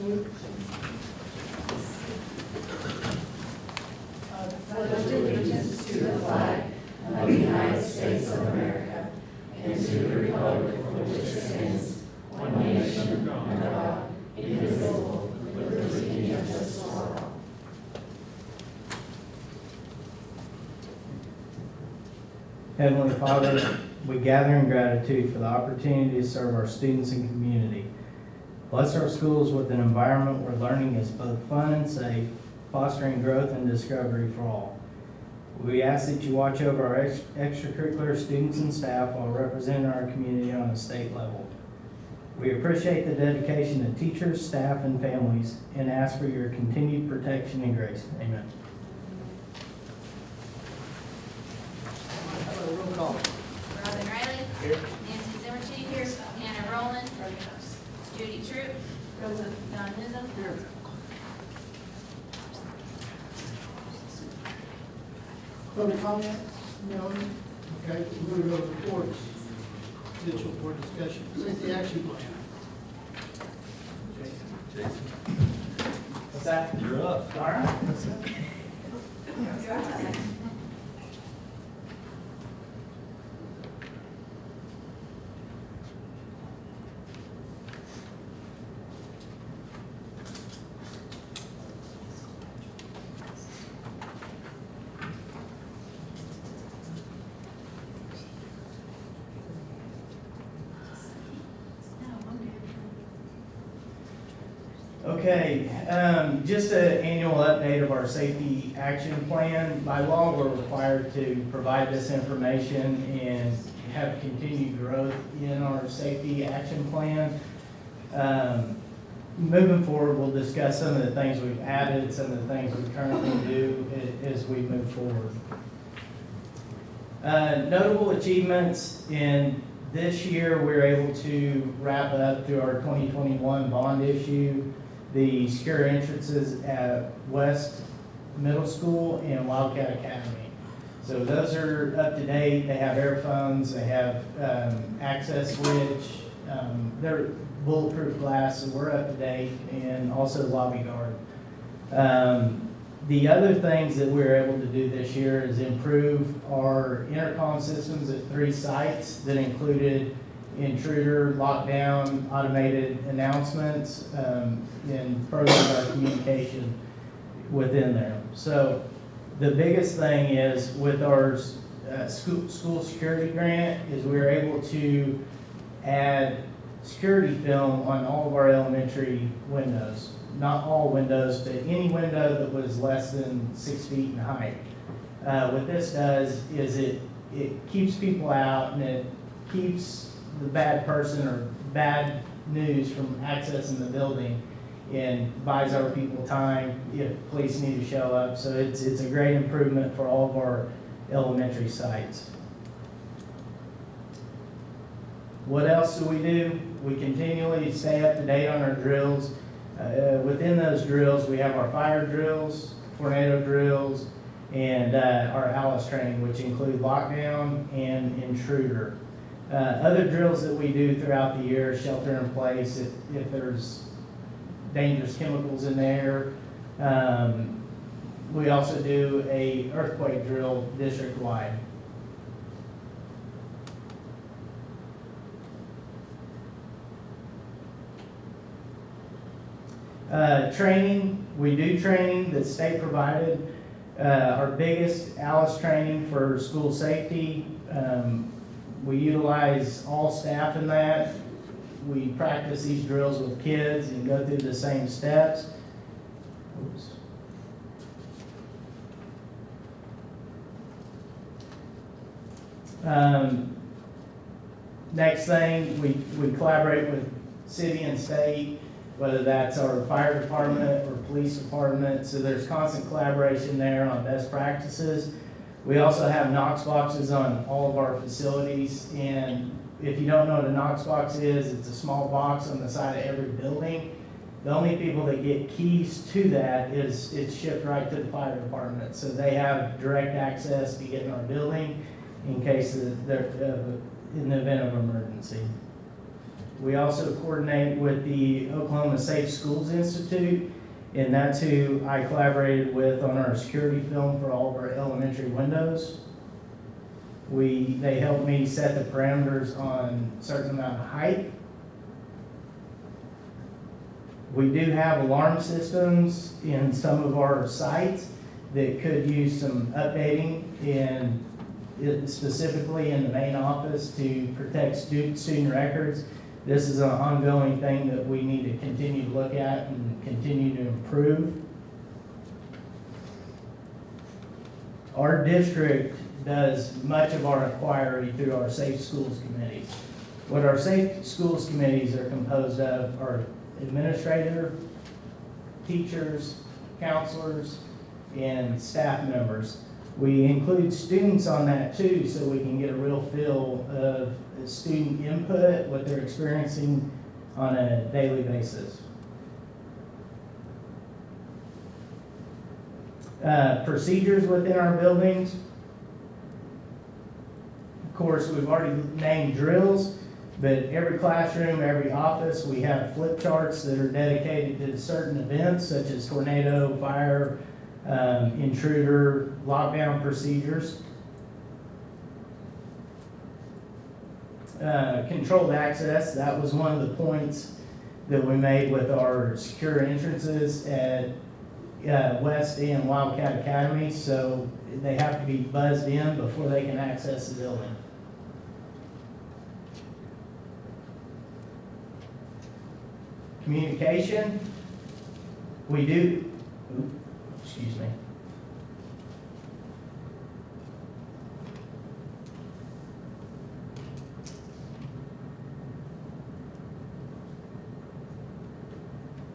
salute. Pledge allegiance to the flag of the United States of America and to the republic for which it stands, one nation, under God, indivisible, with liberty and justice for all. Heavenly Father, we gather in gratitude for the opportunity to serve our students and community. Bless our schools with an environment where learning is both fun and safe, fostering growth and discovery for all. We ask that you watch over our extracurricular students and staff while representing our community on a state level. We appreciate the dedication of teachers, staff, and families, and ask for your continued protection and grace. Amen. Roll call. Robin Riley. Here. Nancy Zimmerstein. Here. Hannah Rowland. Judy Troop. Don Newsom. Here. Public comment? No? Okay, we're going to go to reports. Potential for discussion. Safety action plan. Jason, What's that? you're up. All right. Okay, just an annual update of our safety action plan. By law, we're required to provide this information and have continued growth in our safety action plan. Moving forward, we'll discuss some of the things we've added, some of the things we currently do as we move forward. Notable achievements in this year, we're able to wrap up through our 2021 bond issue the secure entrances at West Middle School and Wildcat Academy. So those are up to date. They have air phones, they have access switch, they're bulletproof glass, so we're up to date, and also lobby guard. The other things that we were able to do this year is improve our intercom systems at 3 sites that included intruder, lockdown, automated announcements, and further our communication within there. So the biggest thing is with our school security grant is we were able to add security film on all of our elementary windows. Not all windows, but any window that was less than 6 feet in height. What this does is it keeps people out, and it keeps the bad person or bad news from accessing the building, and buys our people time if police need to show up. So it's a great improvement for all of our elementary sites. What else do? We continually stay up to date on our drills. Within those drills, we have our fire drills, tornado drills, and our ALICE training, which include lockdown and intruder. Other drills that we do throughout the year, shelter in place, if there's dangerous chemicals in the air. We also do a earthquake drill district-wide. Training, we do training that's state provided. Our biggest ALICE training for school safety, we utilize all staff in that. We practice these drills with kids and go through the same steps. Oops. Next thing, we collaborate with city and state, whether that's our fire department or police department. So there's constant collaboration there on best practices. We also have Knox boxes on all of our facilities, and if you don't know what a Knox box is, it's a small box on the side of every building. The only people that get keys to that is it's shipped right to the fire department. So they have direct access to get in our building in case they're in the event of emergency. We also coordinate with the Oklahoma Safe Schools Institute, and that's who I collaborated with on our security film for all of our elementary windows. They helped me set the parameters on a certain amount of height. We do have alarm systems in some of our sites that could use some updating, and specifically in the main office to protect student records. This is an ongoing thing that we need to continue to look at and continue to improve. Our district does much of our inquiry through our Safe Schools Committees. What our Safe Schools Committees are composed of are administrator, teachers, counselors, and staff members. We include students on that too, so we can get a real feel of student input, what they're experiencing on a daily basis. Procedures within our buildings. Of course, we've already named drills, but every classroom, every office, we have flip charts that are dedicated to certain events such as tornado, fire, intruder, lockdown procedures. Controlled access, that was one of the points that we made with our secure entrances at West and Wildcat Academy, so they have to be buzzed in before they can access the building. Communication, we do, excuse me.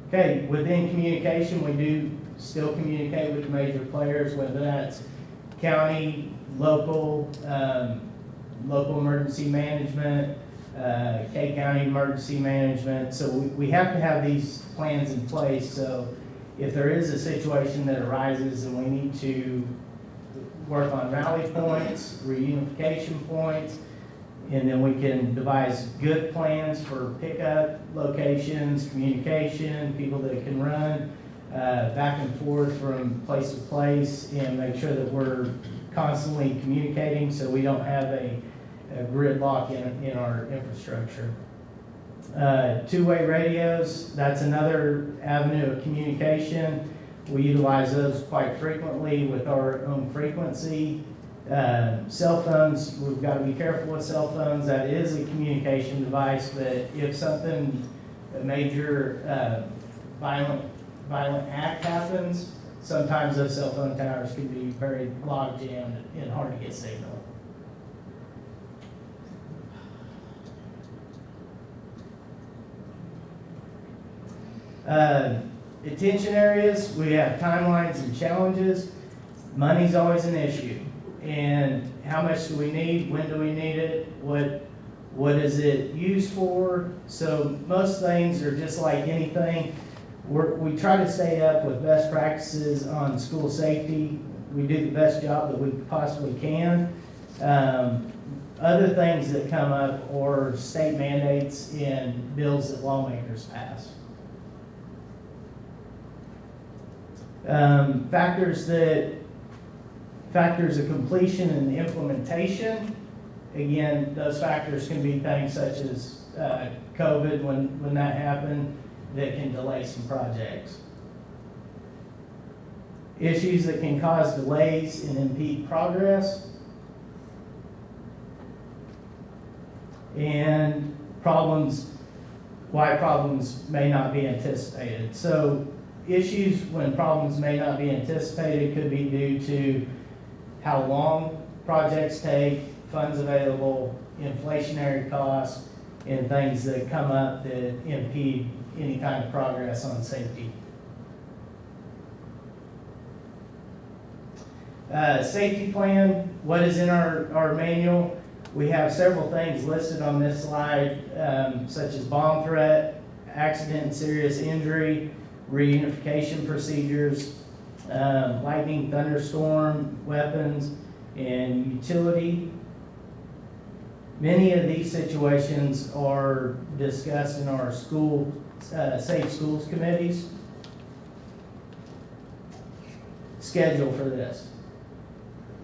Okay, within communication, we do still communicate with major players, whether that's county, local, local emergency management, K-County emergency management. So we have to have these plans in place. So if there is a situation that arises and we need to work on rally points, reunification points, and then we can devise good plans for pickup locations, communication, people that can run back and forth from place to place, and make sure that we're constantly communicating so we don't have a gridlock in our infrastructure. Two-way radios, that's another avenue of communication. We utilize those quite frequently with our own frequency. Cell phones, we've got to be careful with cell phones. That is a communication device, but if something, a major violent act happens, sometimes those cell phone towers can be very log jammed and hard to get signal. Attention areas, we have timelines and challenges. Money's always an issue. And how much do we need? When do we need it? What is it used for? So most things are just like anything. We try to stay up with best practices on school safety. We do the best job that we possibly can. Other things that come up are state mandates and bills that lawmakers pass. Factors of completion and implementation. Again, those factors can be things such as COVID, when that happened, that can delay some projects. Issues that can cause delays and impede progress. And why problems may not be anticipated. So issues when problems may not be anticipated could be due to how long projects take, funds available, inflationary costs, and things that come up that impede any kind of progress on safety. Safety plan, what is in our manual? We have several things listed on this slide, such as bomb threat, accident and serious injury, reunification procedures, lightning, thunderstorm, weapons, and utility. Many of these situations are discussed in our school, safe schools committees. Schedule for this.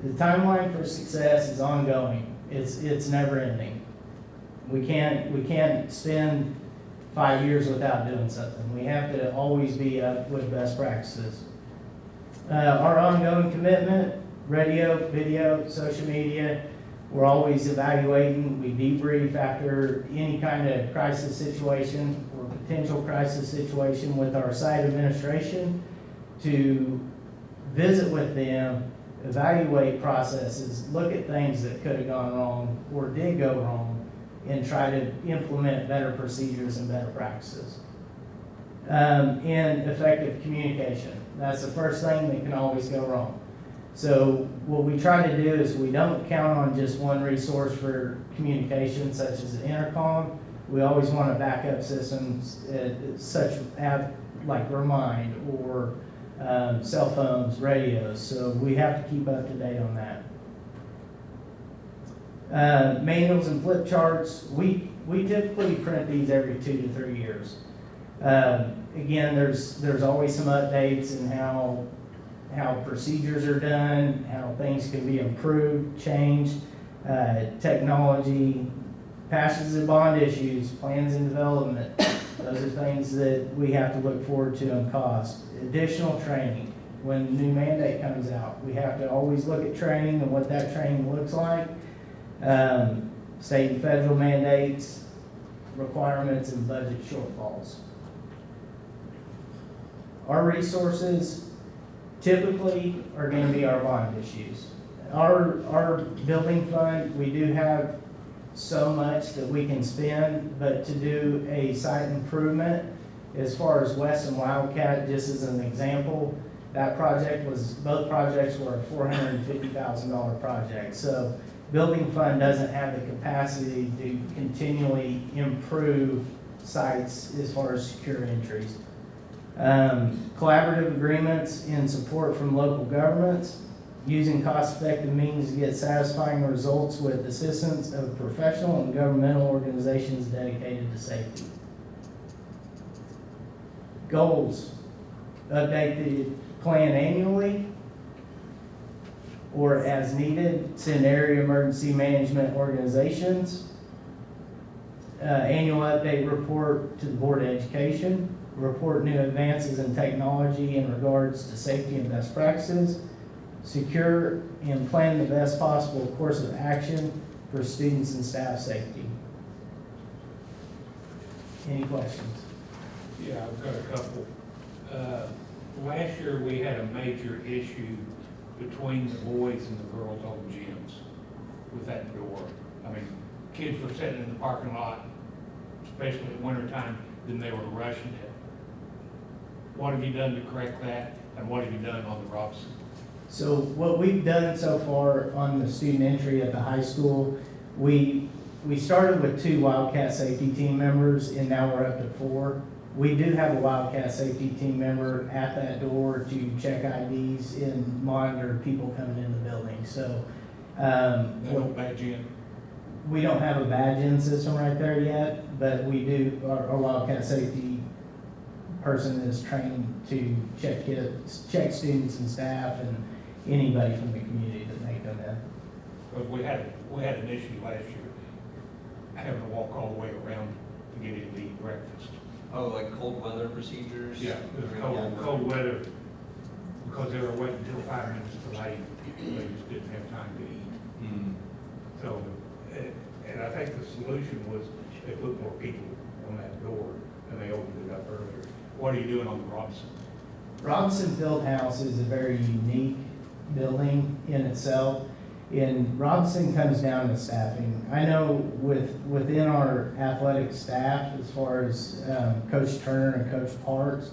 The timeline for success is ongoing. It's never ending. We can't spend 5 years without doing something. We have to always be up with best practices. Our ongoing commitment, radio, video, social media, we're always evaluating. We debrief after any kind of crisis situation or potential crisis situation with our site administration to visit with them, evaluate processes, look at things that could have gone wrong or did go wrong, and try to implement better procedures and better practices. And effective communication. That's the first thing that can always go wrong. So what we try to do is we don't count on just one resource for communication, such as an intercom. We always want to back up systems such as like Remind or cell phones, radios. So we have to keep up to date on that. Manuals and flip charts, we typically print these every 2 to 3 years. Again, there's always some updates in how procedures are done, how things can be improved, changed, technology, passes and bond issues, plans and development. Those are things that we have to look forward to in cost. Additional training. When a new mandate comes out, we have to always look at training and what that training looks like. State and federal mandates, requirements, and budget shortfalls. Our resources typically are going to be our bond issues. Our building fund, we do have so much that we can spend, but to do a site improvement, as far as West and Wildcat, just as an example, that project both projects were a $450,000 project. So building fund doesn't have the capacity to continually improve sites as far as secure entries. Collaborative agreements in support from local governments, using cost-effective means to get satisfying results with assistance of professional and governmental organizations dedicated to safety. Goals, update the plan annually or as needed, send area emergency management organizations. Annual update report to the Board of Education, report new advances in technology in regards to safety and best practices, secure and plan the best possible course of action for students and staff safety. Any questions? Yeah, I've got a couple. Last year, we had a major issue between the boys and the girls' old gyms with that door. I mean, kids were sitting in the parking lot, especially in wintertime, then they were rushing it. What have you done to correct that, and what have you done on the Robson? So what we've done so far on the student entry at the high school, we started with 2 Wildcat safety team members, and now we're up to 4. We do have a Wildcat safety team member at that door to check IDs and monitor people coming in the building. So They don't badge in? we don't have a badge-in system right there yet, but we do. Our Wildcat safety person is trained to check kids, check students and staff and anybody from the community that may come in. Because we had an issue last year, having to walk all the way around to get in to eat breakfast. Oh, like cold weather procedures? Yeah, it was cold weather, because they were waiting until 5 minutes delayed, they just didn't have time to eat. So, and I think the solution was they put more people on that door and they opened it up earlier. What are you doing on the Robson? Robson Fieldhouse is a very unique building in itself, and Robson comes down to staffing. I know within our athletic staff, as far as Coach Turner and Coach Parks,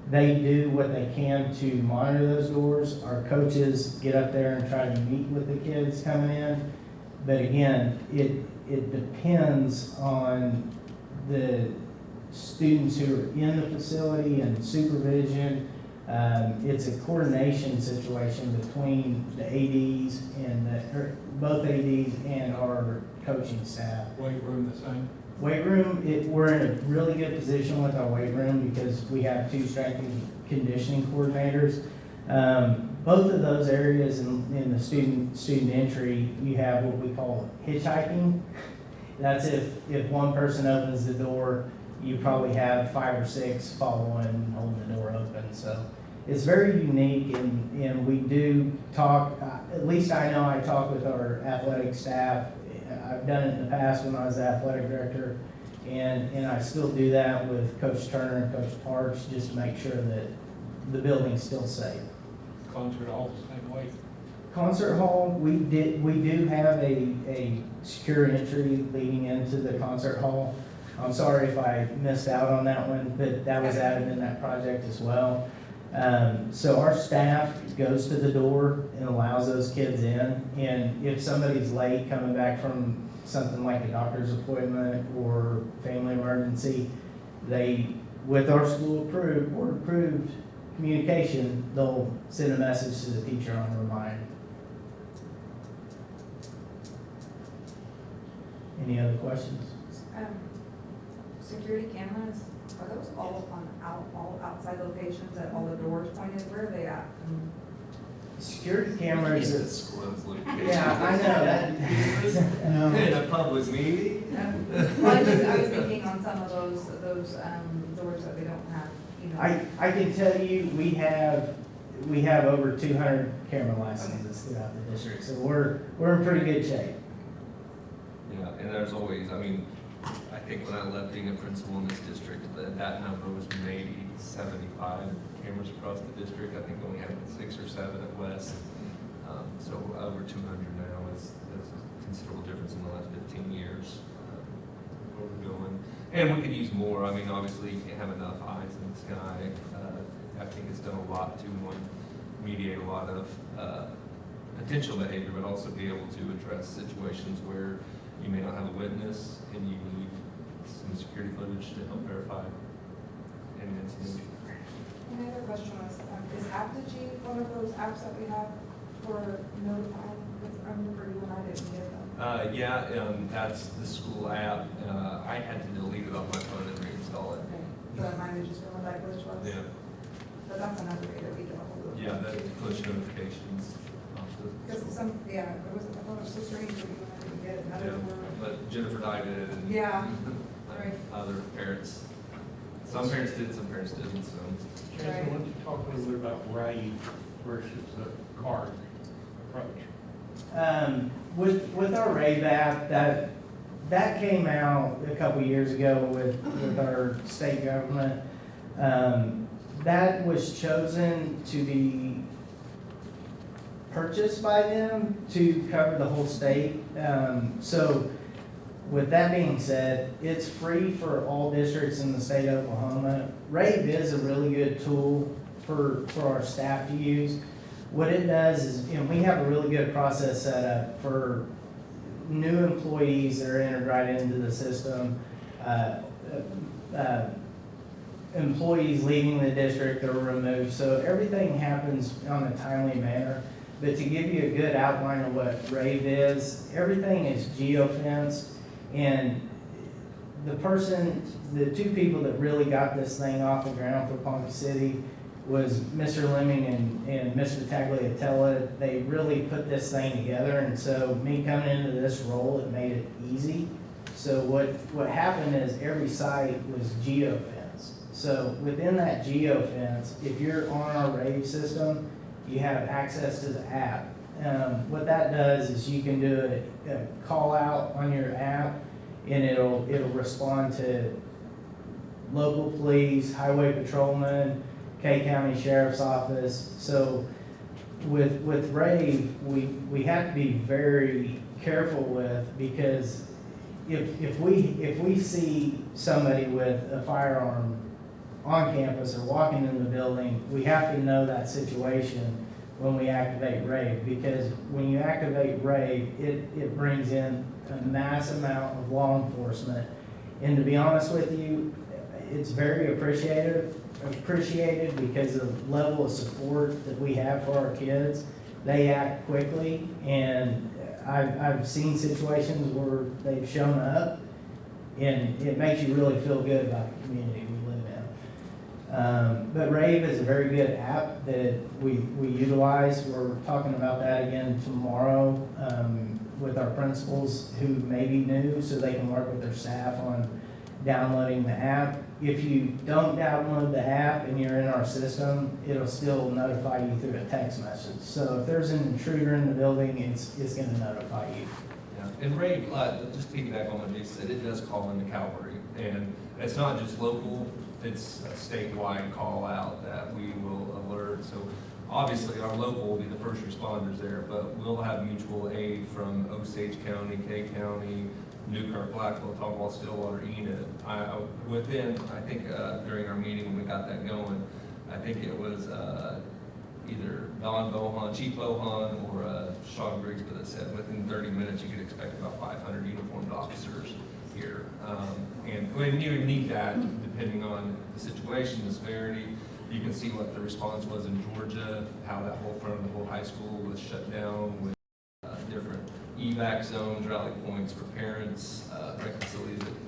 they do what they can to monitor those doors. Our coaches get up there and try to meet with the kids coming in, but again, it depends on the students who are in the facility and supervision, It's a coordination situation between the ADs and both ADs and our coaching staff. Weight room the same? Weight room, we're in a really good position with our weight room because we have 2 strength and conditioning coordinators. Both of those areas in the student entry, you have what we call hitchhiking. That's if one person opens the door, you probably have 5 or 6 following, holding the door open. So it's very unique, and we do talk, at least I know I talk with our athletic staff. I've done it in the past when I was the athletic director, and I still do that with Coach Turner and Coach Parks, just to make sure that the building's still safe. Concert hall the same way? Concert hall, we do have a secure entry leading into the concert hall. I'm sorry if I missed out on that one, but that was added in that project as well. So our staff goes to the door and allows those kids in, and if somebody's late coming back from something like a doctor's appointment or family emergency, with our school approved communication, they'll send a message to the teacher on remind. Any other questions? Security cameras, are those all all outside locations at all the doors pointed? Where are they at? Security cameras, Yeah, I know that. In a public meeting? Well, I was thinking on some of those doors that we don't have, you know. I can tell you, we have over 200 camera licenses throughout the district, so we're in pretty good shape. Yeah, and there's always, I mean, I think when I left being a principal in this district, that number was maybe 75 cameras across the district. I think we only had 6 or 7 at West. So over 200 now is a considerable difference in the last 15 years. Where we're going. And we could use more. I mean, obviously you can't have enough eyes in the sky. I think it's done a lot to mediate a lot of potential behavior, but also be able to address situations where you may not have a witness and you need some security footage to help verify an incident. My other question was, is Apogee one of those apps that we have for notifying? Because I remember you and I didn't get them. Yeah, that's the school app. I had to delete it off my phone and reinstall it. Okay, so mine is just what that glitch was. Yeah, But that's another way that we get a hold of it. yeah, that push notifications. Because some, yeah, it was, I thought it was so strange that you and I didn't get it. Yeah, but Jennifer and I did, and Yeah, right. other parents. Some parents did, some parents didn't. So Jason, why don't you talk a little bit about RAID versus the card approach? With our RAVE app, that came out a couple years ago with our state government. That was chosen to be purchased by them to cover the whole state. So with that being said, it's free for all districts in the state of Oklahoma. RAVE is a really good tool for our staff to use. What it does is, we have a really good process set up for new employees that are entered right into the system. Employees leaving the district are removed, so everything happens on a timely manner. But to give you a good outline of what RAVE is, everything is geofenced, and the 2 people that really got this thing off the ground for Ponca City was Mr. Lemming and Mr. Tagliatella. They really put this thing together, and so me coming into this role, it made it easy. So what happened is every site was geofenced. So within that geofence, if you're on our RAVE system, you have access to the app. What that does is you can do a call out on your app, and it'll respond to local police, highway patrolmen, K County Sheriff's Office. So with RAVE, we have to be very careful with, because if we see somebody with a firearm on campus or walking in the building, we have to know that situation when we activate RAVE, because when you activate RAVE, it brings in a mass amount of law enforcement. And to be honest with you, it's very appreciated because of the level of support that we have for our kids. They act quickly, and I've seen situations where they've shown up, and it makes you really feel good about the community we live in. But Rave is a very good app that we utilize. We're talking about that again tomorrow with our principals who may be new, so they can work with their staff on downloading the app. If you don't download the app and you're in our system, it'll still notify you through a text message. So if there's an intruder in the building, it's going to notify you. Yeah, and Ray, just piggyback on what Jason said, it does call into Calvary, and it's not just local, it's a statewide call out that we will alert. So obviously our local will be the first responders there, but we'll have mutual aid from Osage County, Kay County, Newkirk, Blackwell, Tonwall, Stillwater, Enid. I think during our meeting when we got that going, I think it was either Don Bohan, Chief Bohan, or Sean Briggs, but it said within 30 minutes you could expect about 500 uniformed officers here. And when you need that, depending on the situation, the severity, you can see what the response was in Georgia, how that whole front of the whole high school was shut down with different evac zones, rally points for parents,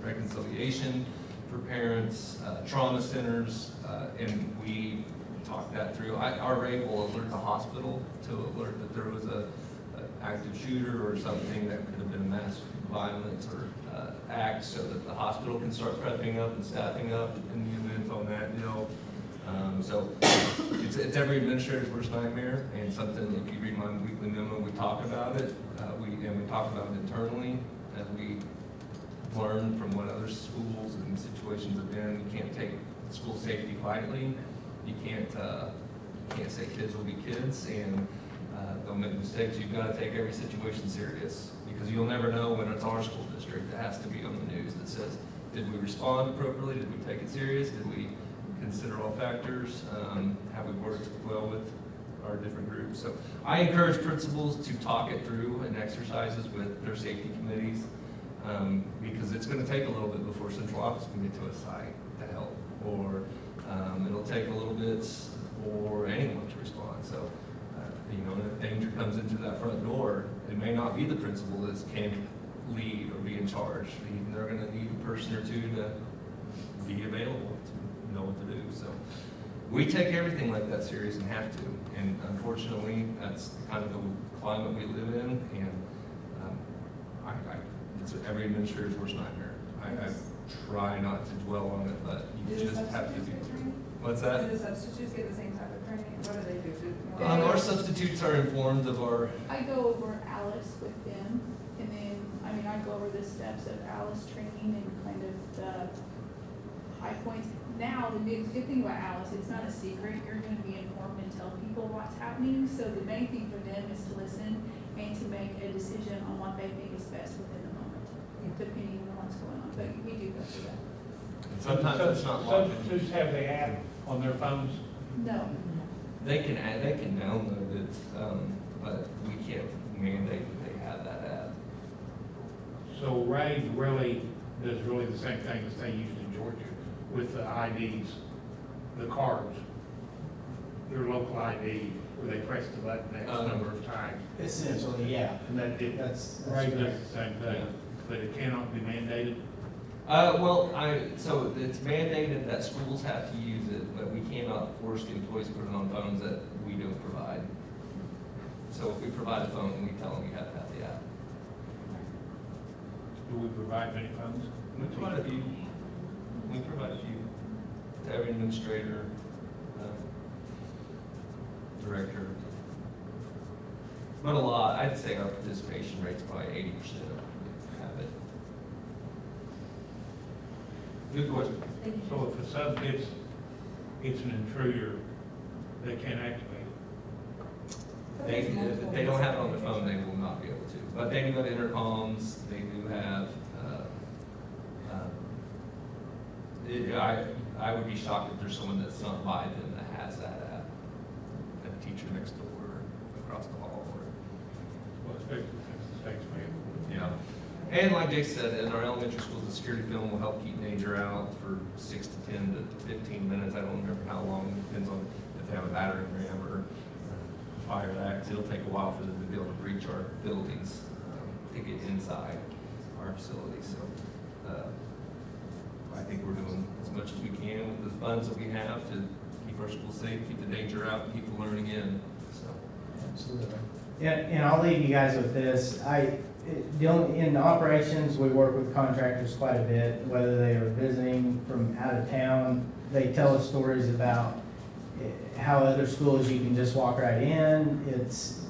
reconciliation for parents, trauma centers, and we talked that through. Our rate will alert the hospital to alert that there was a active shooter or something that could have been mass violence or act, so that the hospital can start prepping up and staffing up in the event on that deal. So it's every administrator's worst nightmare, and something, if you read my weekly memo, we talk about it. We talk about it internally, and we learn from what other schools and situations have been. You can't take school safety lightly. You can't say kids will be kids, and they'll make mistakes. You've got to take every situation serious, because you'll never know when it's our school district that has to be on the news that says, did we respond appropriately? Did we take it serious? Did we consider all factors? Have we worked well with our different groups? So I encourage principals to talk it through in exercises with their safety committees, because it's going to take a little bit before central office can get to a site to help, or it'll take a little bit for anyone to respond. So if danger comes into that front door, it may not be the principal that can lead or be in charge. They're going to need a person or two to be available to know what to do. So we take everything like that serious and have to. And unfortunately, that's kind of the climate we live in. And it's every administrator's worst nightmare. I try not to dwell on it, but you just have to be. What's that? Do the substitutes get the same type of training? What do they do? Our substitutes are informed of our. I go over Alice with them, and then, I go over the steps of Alice training and kind of the high points. Now, the good thing about Alice, it's not a secret. You're going to be informed and tell people what's happening. So the main thing for them is to listen and to make a decision on what they think is best within the moment, depending on what's going on. But we do go through that. Sometimes it's not locked in. Substitutes have the app on their phones. No. They can download it, but we can't mandate that they have that app. So Ray really does the same thing as they used in Georgia with the IDs, the cards, your local ID, where they press the button X number of times. Essentially, yeah. And that's Ray does the same thing, Yeah. but it cannot be mandated. So it's mandated that schools have to use it, but we cannot force the employees to put it on phones that we don't provide. So if we provide a phone, we tell them you have to have the app. Do we provide many phones? We provide a few. We provide a few to every administrator, director. But a lot, I'd say our participation rate's probably 80% have it. Good question. So if a sub gets an intruder, they can't activate it. If they don't have it on their phone, they will not be able to. But they do have intercoms, they do have, I would be shocked if there's someone that's not by them that has that app. A teacher next door, across the hall, or, Well, especially since the state's made. yeah. And like Jay said, in our elementary schools, the security film will help keep danger out for 6 to 10 to 15 minutes. I don't remember how long, it depends on if they have a battering ram or fire axe. It'll take a while for them to be able to breach our buildings, to get inside our facility. So I think we're doing as much as we can with the funds that we have to keep our schools safe, keep the danger out, and keep the learning in. So. Absolutely. And I'll leave you guys with this. In operations, we work with contractors quite a bit, whether they are visiting from out of town. They tell us stories about how other schools you can just walk right in.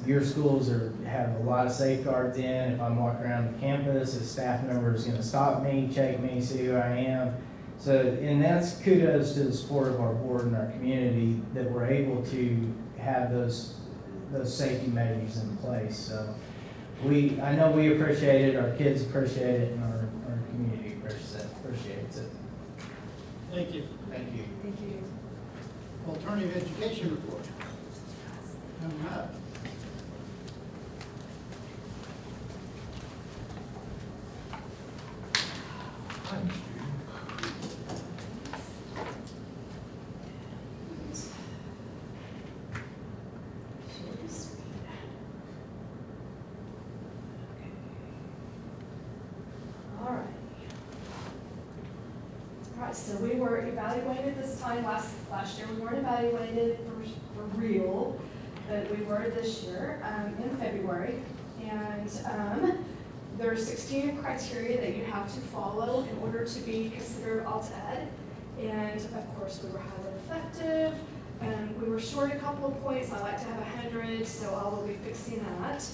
Your schools have a lot of safeguards in. If I'm walking around the campus, a staff member is going to stop me, check me, see who I am. So, and that's kudos to the support of our board and our community that we're able to have those safety measures in place. So I know we appreciate it, our kids appreciate it, and our community appreciates it. Thank you. Thank you. Thank you. Alternative education report. Coming up. All right, so we were evaluated this time, last year we weren't evaluated for real, but we were this year in February. And there are 16 criteria that you have to follow in order to be considered alt-ed. And of course, we were highly effective. We were short a couple of points. I like to have 100, so I will be fixing that.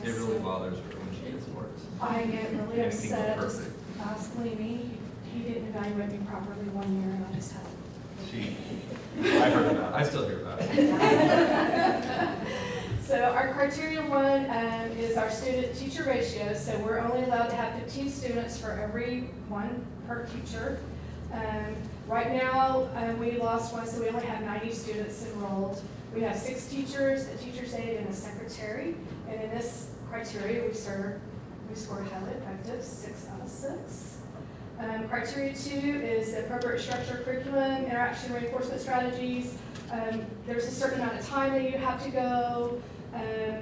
It really bothers her when she gets worse. I get really Everything upset. goes Just perfect. ask Leamy. He didn't evaluate me properly one year, and I just had. I heard about it. I still hear about it. So our criteria one is our student-teacher ratio. So we're only allowed to have 15 students for every one per teacher. Right now, we lost one, so we only have 90 students enrolled. We have 6 teachers, a teacher's aide, and a secretary. And in this criteria, we scored highly effective, 6 out of 6. Criteria 2 is the appropriate structure, curriculum, interaction, reinforcement strategies. There's a certain amount of time that you have to go.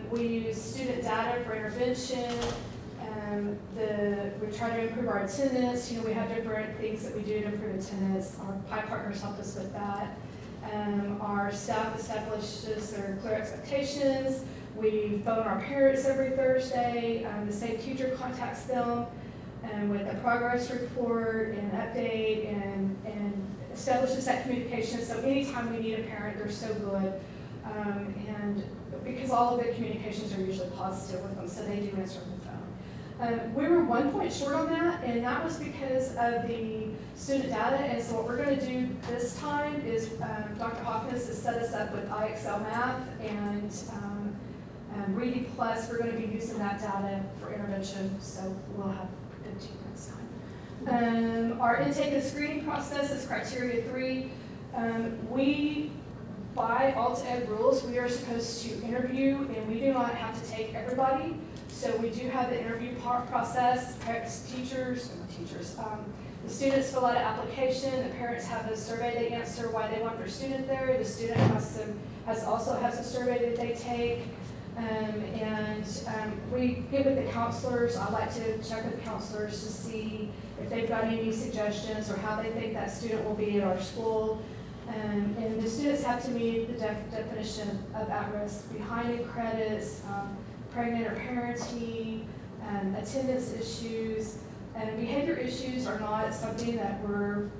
We use student data for intervention. We try to improve our attendance. We have different things that we do to improve attendance. Our PI partners help us with that. Our staff establishes their clear expectations. We phone our parents every Thursday. The same teacher contacts them with a progress report and an update and establishes that communication. So anytime we need a parent, they're so good. And because all of the communications are usually positive with them, so they do answer the phone. We were 1 point short on that, and that was because of the student data. And so what we're going to do this time is Dr. Hawkins has set us up with IXL Math and Reading Plus. We're going to be using that data for intervention, so we'll have 15 next time. Our intake and screening process is criteria 3. By alt-ed rules, we are supposed to interview, and we do not have to take everybody. So we do have the interview process. The students fill out an application. The parents have a survey they answer why they want their student there. The student also has a survey that they take. We get with the counselors. I like to check with the counselors to see if they've got any suggestions or how they think that student will be at our school. And the students have to meet the definition of at-risk, behind in credits, pregnant or parenting, attendance issues. Behavior issues are not something that we're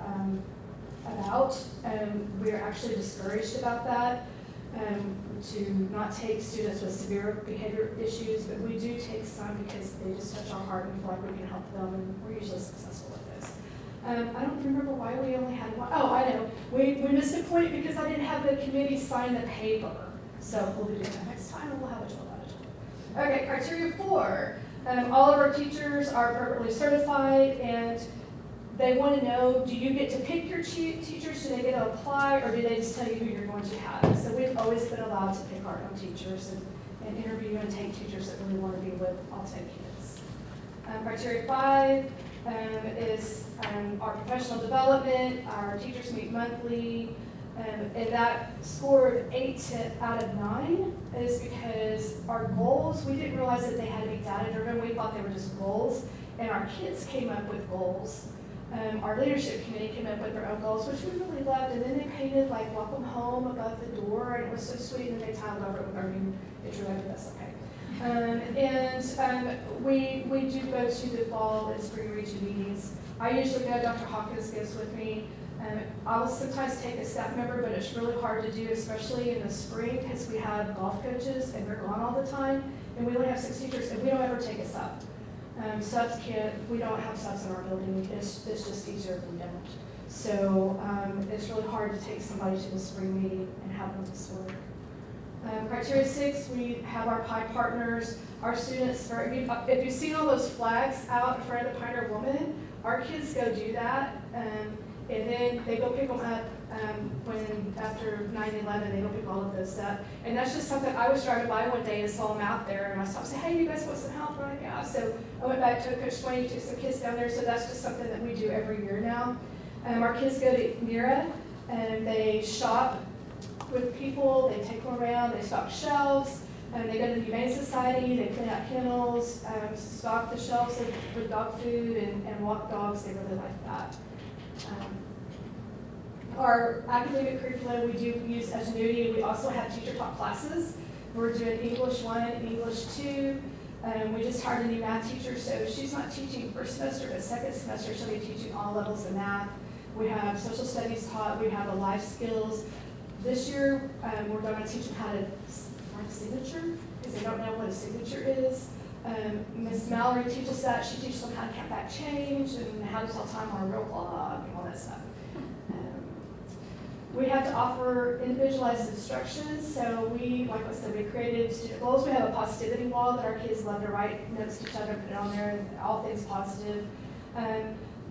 about. We're actually discouraged about that, to not take students with severe behavior issues, but we do take some because they just touch our heart and we feel like we can help them, and we're usually successful with those. I don't remember why we only had one. Oh, I know. We missed a point because I didn't have the committee sign the paper. So we'll be doing that next time, and we'll have a 12 out of 12. Okay, criteria 4. All of our teachers are appropriately certified, and they want to know, do you get to pick your teachers? Do they get to apply, or do they just tell you who you're going to have? So we've always been allowed to pick our own teachers and interview and take teachers that really want to be with alt-ed kids. Criteria 5 is our professional development. Our teachers meet monthly. And that scored 8 out of 9 is because our goals, we didn't realize that they had to be data driven. We thought they were just goals. And our kids came up with goals. Our leadership committee came up with their own goals, which we really loved. And then they painted like welcome home above the door, and it was so sweet. And then they tiled over it with our new picture of us. Okay. We do go to the fall and spring region meetings. I usually go. Dr. Hawkins goes with me. I will sometimes take a staff member, but it's really hard to do, especially in the spring, because we have golf coaches and they're gone all the time, and we only have 6 teachers, and we don't ever take a sub. We don't have subs in our building. It's just easier if we don't. So it's really hard to take somebody to the spring meeting and have them this work. Criteria 6, we have our PI partners, our students. If you've seen all those flags out in front of the Pioneer Woman, our kids go do that. And then they go pick them up when after 9/11, they go pick all of those up. And that's just something, I was driving by one day and saw them out there, and I stopped and said, hey, you guys want some help? We're like, yeah. So I went back to Coach Swain, took some kids down there, so that's just something that we do every year now. Our kids go to Mira, and they shop with people, they take them around, they stock shelves, and they go to the Humane Society, they clean out kennels, stock the shelves for dog food, and walk dogs. They really like that. Our academic curriculum we do use Edgenuity. We also have teacher taught classes. We're doing English 1 and English 2. We just hired a new math teacher, so she's not teaching first semester, but second semester she'll be teaching all levels of math. We have social studies taught. We have a life skills. This year, we're going to teach them how to write a signature, because they don't know what a signature is. Miss Mallory teaches that. She teaches them how to count back change and how to tell time on a real clock and all that stuff. We have to offer individualized instructions. So we, like I said, we created student goals. We have a positivity wall that our kids love to write notes to each other, put it on there, all things positive.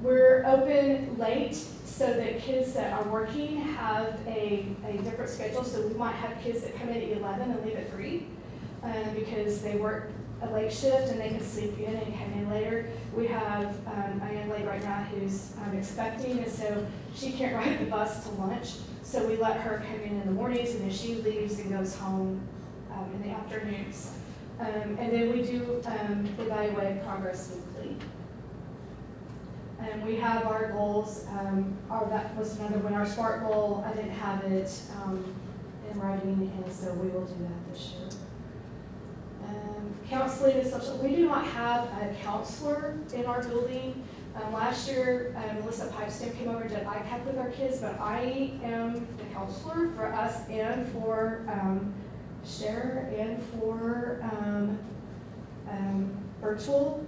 We're open late so that kids that are working have a different schedule. So we might have kids that come in at 11 and leave at 3 because they work a late shift and they can sleep in and come in later. We have a young lady right now who's expecting, and so she can't ride the bus to lunch. So we let her come in the mornings, and then she leaves and goes home in the afternoons. And then we do evaluate progress weekly. And we have our goals. That was another one. Our SMART goal, I didn't have it in writing, and so we will do that this year. Counseling and social. We do not have a counselor in our building. Last year, Melissa Pipestem came over and did ICAP with our kids, but I am the counselor for us and for Share and for virtual.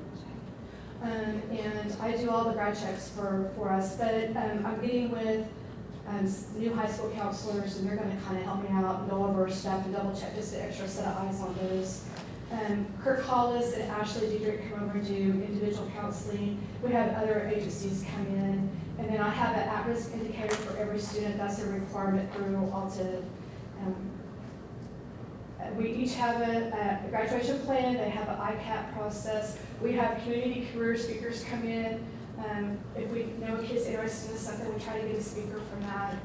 And I do all the grad checks for us, but I'm meeting with new high school counselors, and they're going to kind of help me out and go over stuff and double check just an extra set of eyes on those. Kirk Hollis and Ashley Diedrich come over and do individual counseling. We have other agencies come in, and then I have an at-risk indicator for every student. That's a requirement through Alta. We each have a graduation plan. They have an ICAP process. We have community career speakers come in. If we know a kid's interested in something, we try to get a speaker from that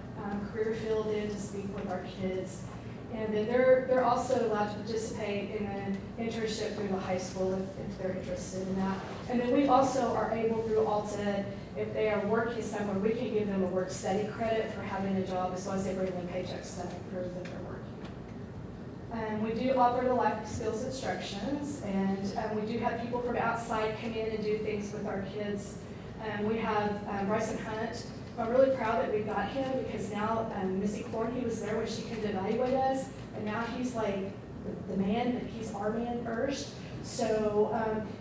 career field in to speak with our kids. And then they're also allowed to participate in an internship through the high school if they're interested in that. And then we also are able through Alta, if they are working somewhere, we can give them a work study credit for having a job as long as they bring in paychecks that prove that they're working. We do offer the life skills instructions, and we do have people from outside come in and do things with our kids. We have Bryson Hunt. I'm really proud that we got him because now Missy Korn, he was there when she came to evaluate us, and now he's like the man, but he's our man first. So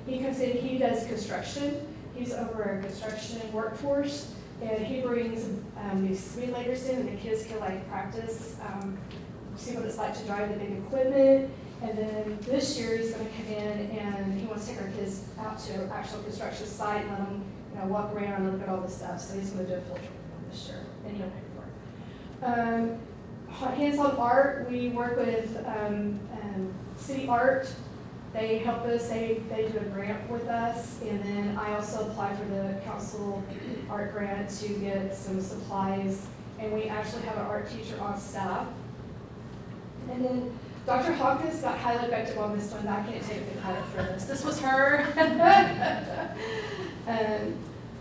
he comes in, he does construction. He's over our construction workforce, and he brings these simulators in, and the kids can like practice, see what it's like to drive the big equipment. And then this year he's going to come in and he wants to take our kids out to an actual construction site and let them walk around and look at all this stuff. So he's going to do a field trip this year, and he'll pay for it. Hands-on art, we work with City Art They help us, they do a grant with us, and then I also apply for the council art grant to get some supplies, and we actually have an art teacher on staff. And then Dr. Hawkins got highly effective on this one. I can't take the credit for this. This was her.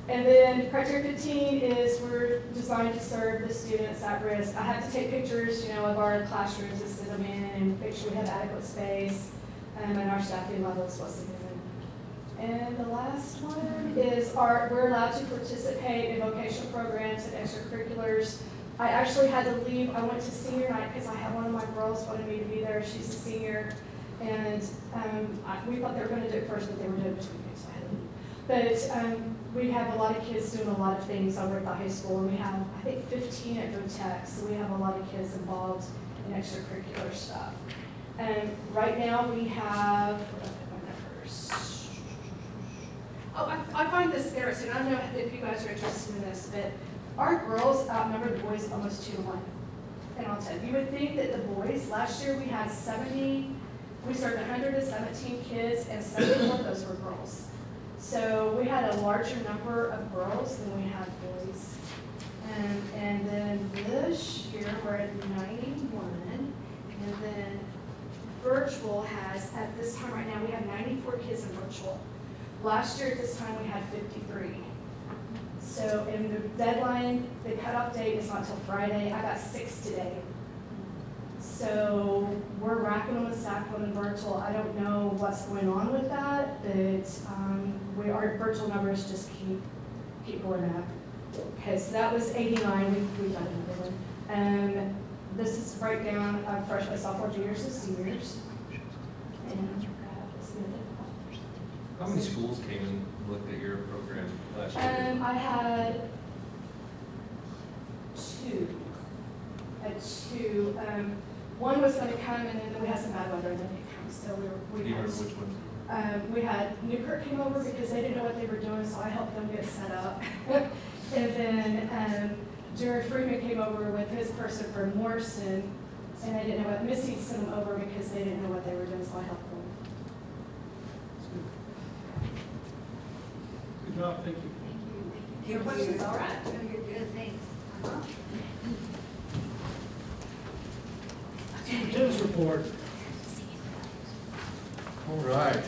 And then criteria 15 is we're designed to serve the students at risk. I have to take pictures, of our classrooms to sit them in and make sure we have adequate space, and our staffing levels was significant. And the last one is we're allowed to participate in vocational programs and extracurriculars. I actually had to leave. I went to senior night because I had one of my girls wanted me to be there. She's a senior, and we thought they were going to do it first, but they were doing it between me, so I had to leave. But we have a lot of kids doing a lot of things over at the high school, and we have, I think, 15 at Vertex, so we have a lot of kids involved in extracurricular stuff. And right now we have, I find this interesting. I don't know if you guys are interested in this, but our girls outnumber the boys almost 2-to-1. And I'll tell you, you would think that the boys, last year we had we served 117 kids, and 71 of those were girls. So we had a larger number of girls than we had boys. And then this year we're at 91, and then virtual has, at this time right now, we have 94 kids in virtual. Last year at this time we had 53. So, and the deadline, the cutoff date is not till Friday. I got 6 today. So we're racking them and stacking them in virtual. I don't know what's going on with that, but our virtual numbers just keep going up. Okay, so that was 89. We've done another one. This is a breakdown of freshmen, sophomore, juniors, and seniors. And How many schools came and looked at your program last year? I had 2. One was going to come, and then we had some bad weather, and then it came. So Do you remember which ones? we had Newkirk came over because they didn't know what they were doing, so I helped them get set up. And then Jared Freeman came over with his person from Morrison, and they didn't know what, Missy sent them over because they didn't know what they were doing, so I helped them. Good job, thank you. Your questions, all right. You're good, thanks. Superintendent's report. All right.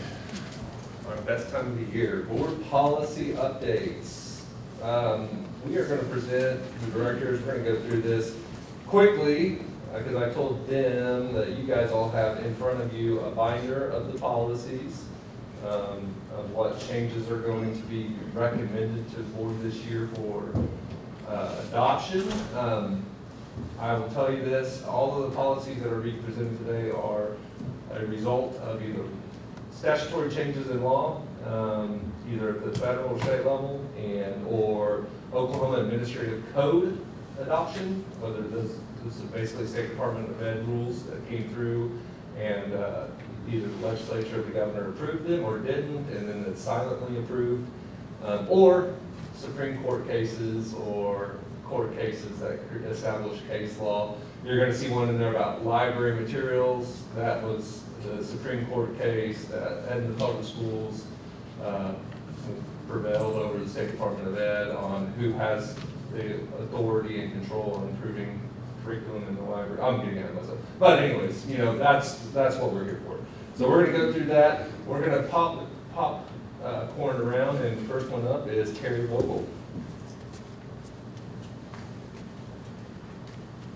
Our best time of the year, board policy updates. We are going to present the directors, we're going to go through this quickly, because I told them that you guys all have in front of you a binder of the policies, of what changes are going to be recommended to the board this year for adoption. I will tell you this, all of the policies that are being presented today are a result of either statutory changes in law, either at the federal or state level, or Oklahoma Administrative Code adoption, whether this is basically State Department of Ed rules that came through, and either the legislature or the governor approved them or didn't, and then it's silently approved, or Supreme Court cases or court cases that establish case law. You're going to see one in there about library materials. That was the Supreme Court case that in the public schools prevailed over the State Department of Ed on who has the authority and control on improving curriculum in the library. I'm getting ahead of myself. But anyways, that's what we're here for. So we're going to go through that. We're going to pop corn around, and the first one up is Carrie Vogel.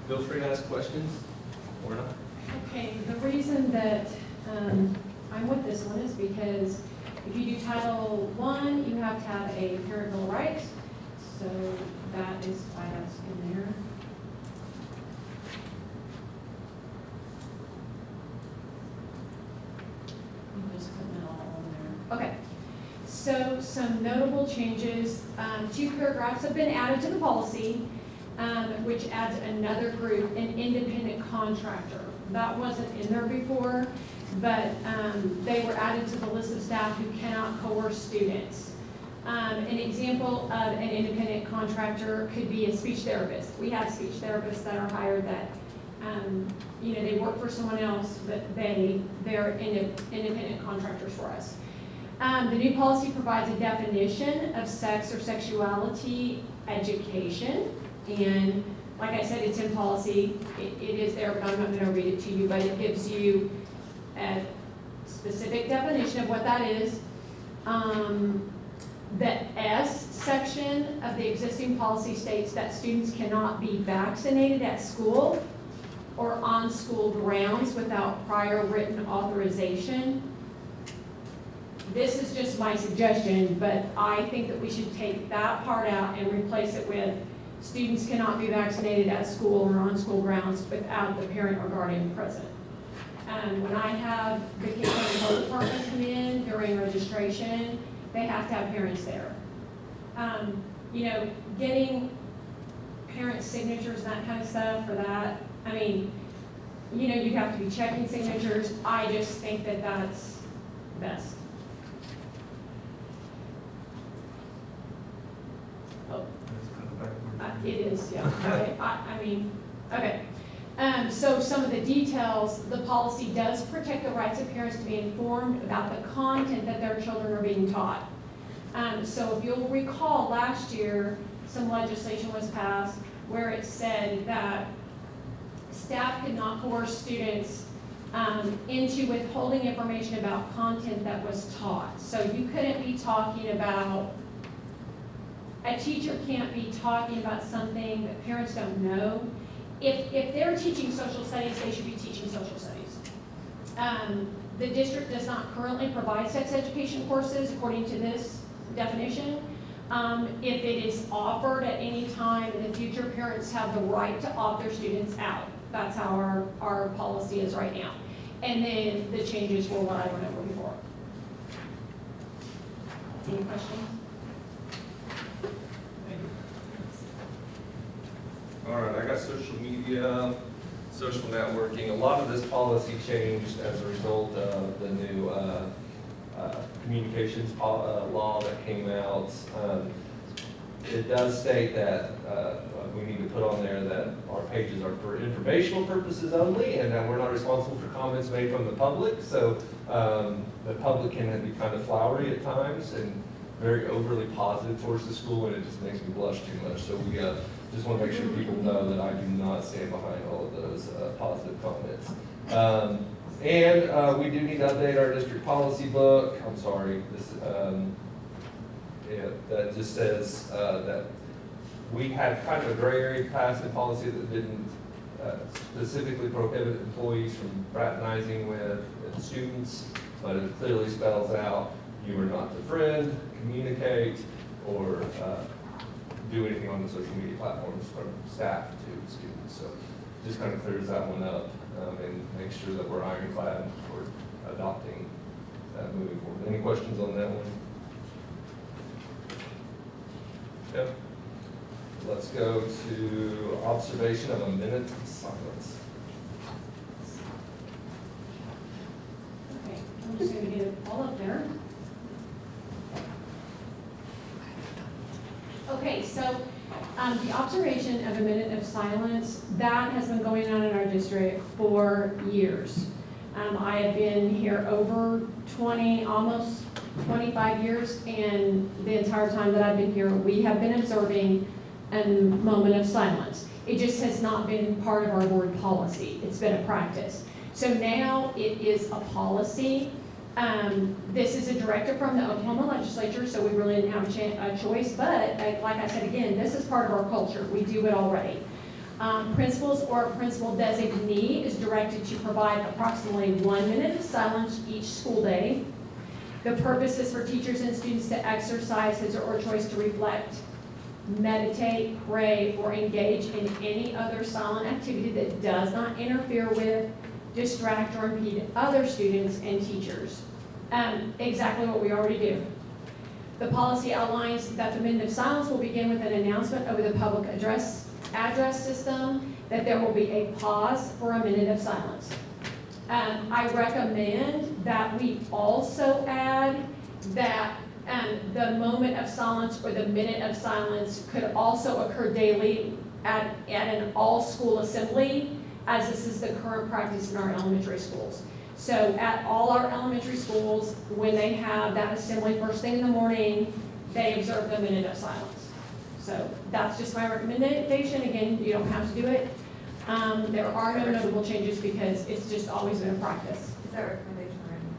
Feel free to ask questions or not. Okay, the reason that I'm with this one is because if you do Title I, you have to have a parental right, so that is why that's in there. I'm just putting it all in there. Okay, so some notable changes. 2 paragraphs have been added to the policy, which adds another group, an independent contractor. That wasn't in there before, but they were added to the list of staff who cannot coerce students. An example of an independent contractor could be a speech therapist. We have speech therapists that are hired that they work for someone else, but they're independent contractors for us. The new policy provides a definition of sex or sexuality education. And like I said, it's in policy. It is there, but I'm not going to read it to you, but it gives you a specific definition of what that is. The S section of the existing policy states that students cannot be vaccinated at school or on school grounds without prior written authorization. This is just my suggestion, but I think that we should take that part out and replace it with students cannot be vaccinated at school or on school grounds without the parent or guardian present. When I have the King County Health Department come in during registration, they have to have parents there. Getting parent signatures and that kind of stuff for that, I mean, you'd have to be checking signatures. I just think that that's best. Oh, it is, yeah. Okay. So some of the details, the policy does protect the rights of parents to be informed about the content that their children are being taught. So if you'll recall, last year, some legislation was passed where it said that staff could not coerce students into withholding information about content that was taught. So you couldn't be talking about, a teacher can't be talking about something that parents don't know. If they're teaching social studies, they should be teaching social studies. The district does not currently provide sex education courses according to this definition. If it is offered at any time in the future, parents have the right to opt their students out. That's how our policy is right now. And then the changes were what I went over before. Any questions? All right, I got social media, social networking. A lot of this policy changed as a result of the new communications law that came out. It does state that we need to put on there that our pages are for informational purposes only, and that we're not responsible for comments made from the public. So the public can be kind of flowery at times and very overly positive towards the school, and it just makes me blush too much. So we just want to make sure people know that I do not stand behind all of those positive comments. And we do need to update our district policy book. I'm sorry, this that just says that we had kind of a gray area passed in policy that didn't specifically prohibit employees from fraternizing with students, but it clearly spells out you are not to friend, communicate, or do anything on the social media platforms from staff to students. So just kind of clears that one up and makes sure that we're ironclad for adopting that moving forward. Any questions on that one? Yep. Let's go to observation of a minute of silence. Okay, I'm just going to get it all up there. Okay, so the observation of a minute of silence, that has been going on in our district for years. I have been here over 20, almost 25 years, and the entire time that I've been here, we have been observing a moment of silence. It just has not been part of our board policy. It's been a practice. So now it is a policy. This is a directive from the Oklahoma legislature, so we really didn't have a choice, but like I said again, this is part of our culture. We do it already. Principals or a principal designee is directed to provide approximately 1 minute of silence each school day. The purpose is for teachers and students to exercise his or her choice to reflect, meditate, pray, or engage in any other silent activity that does not interfere with, distract, or impede other students and teachers. Exactly what we already do. The policy outlines that the minute of silence will begin with an announcement over the public address system that there will be a pause for a minute of silence. I recommend that we also add that the moment of silence or the minute of silence could also occur daily at an all-school assembly as this is the current practice in our elementary schools. So at all our elementary schools, when they have that assembly first thing in the morning, they observe the minute of silence. So that's just my recommendation. Again, you don't have to do it. There are no notable changes because it's just always been a practice. Is that recommendation written,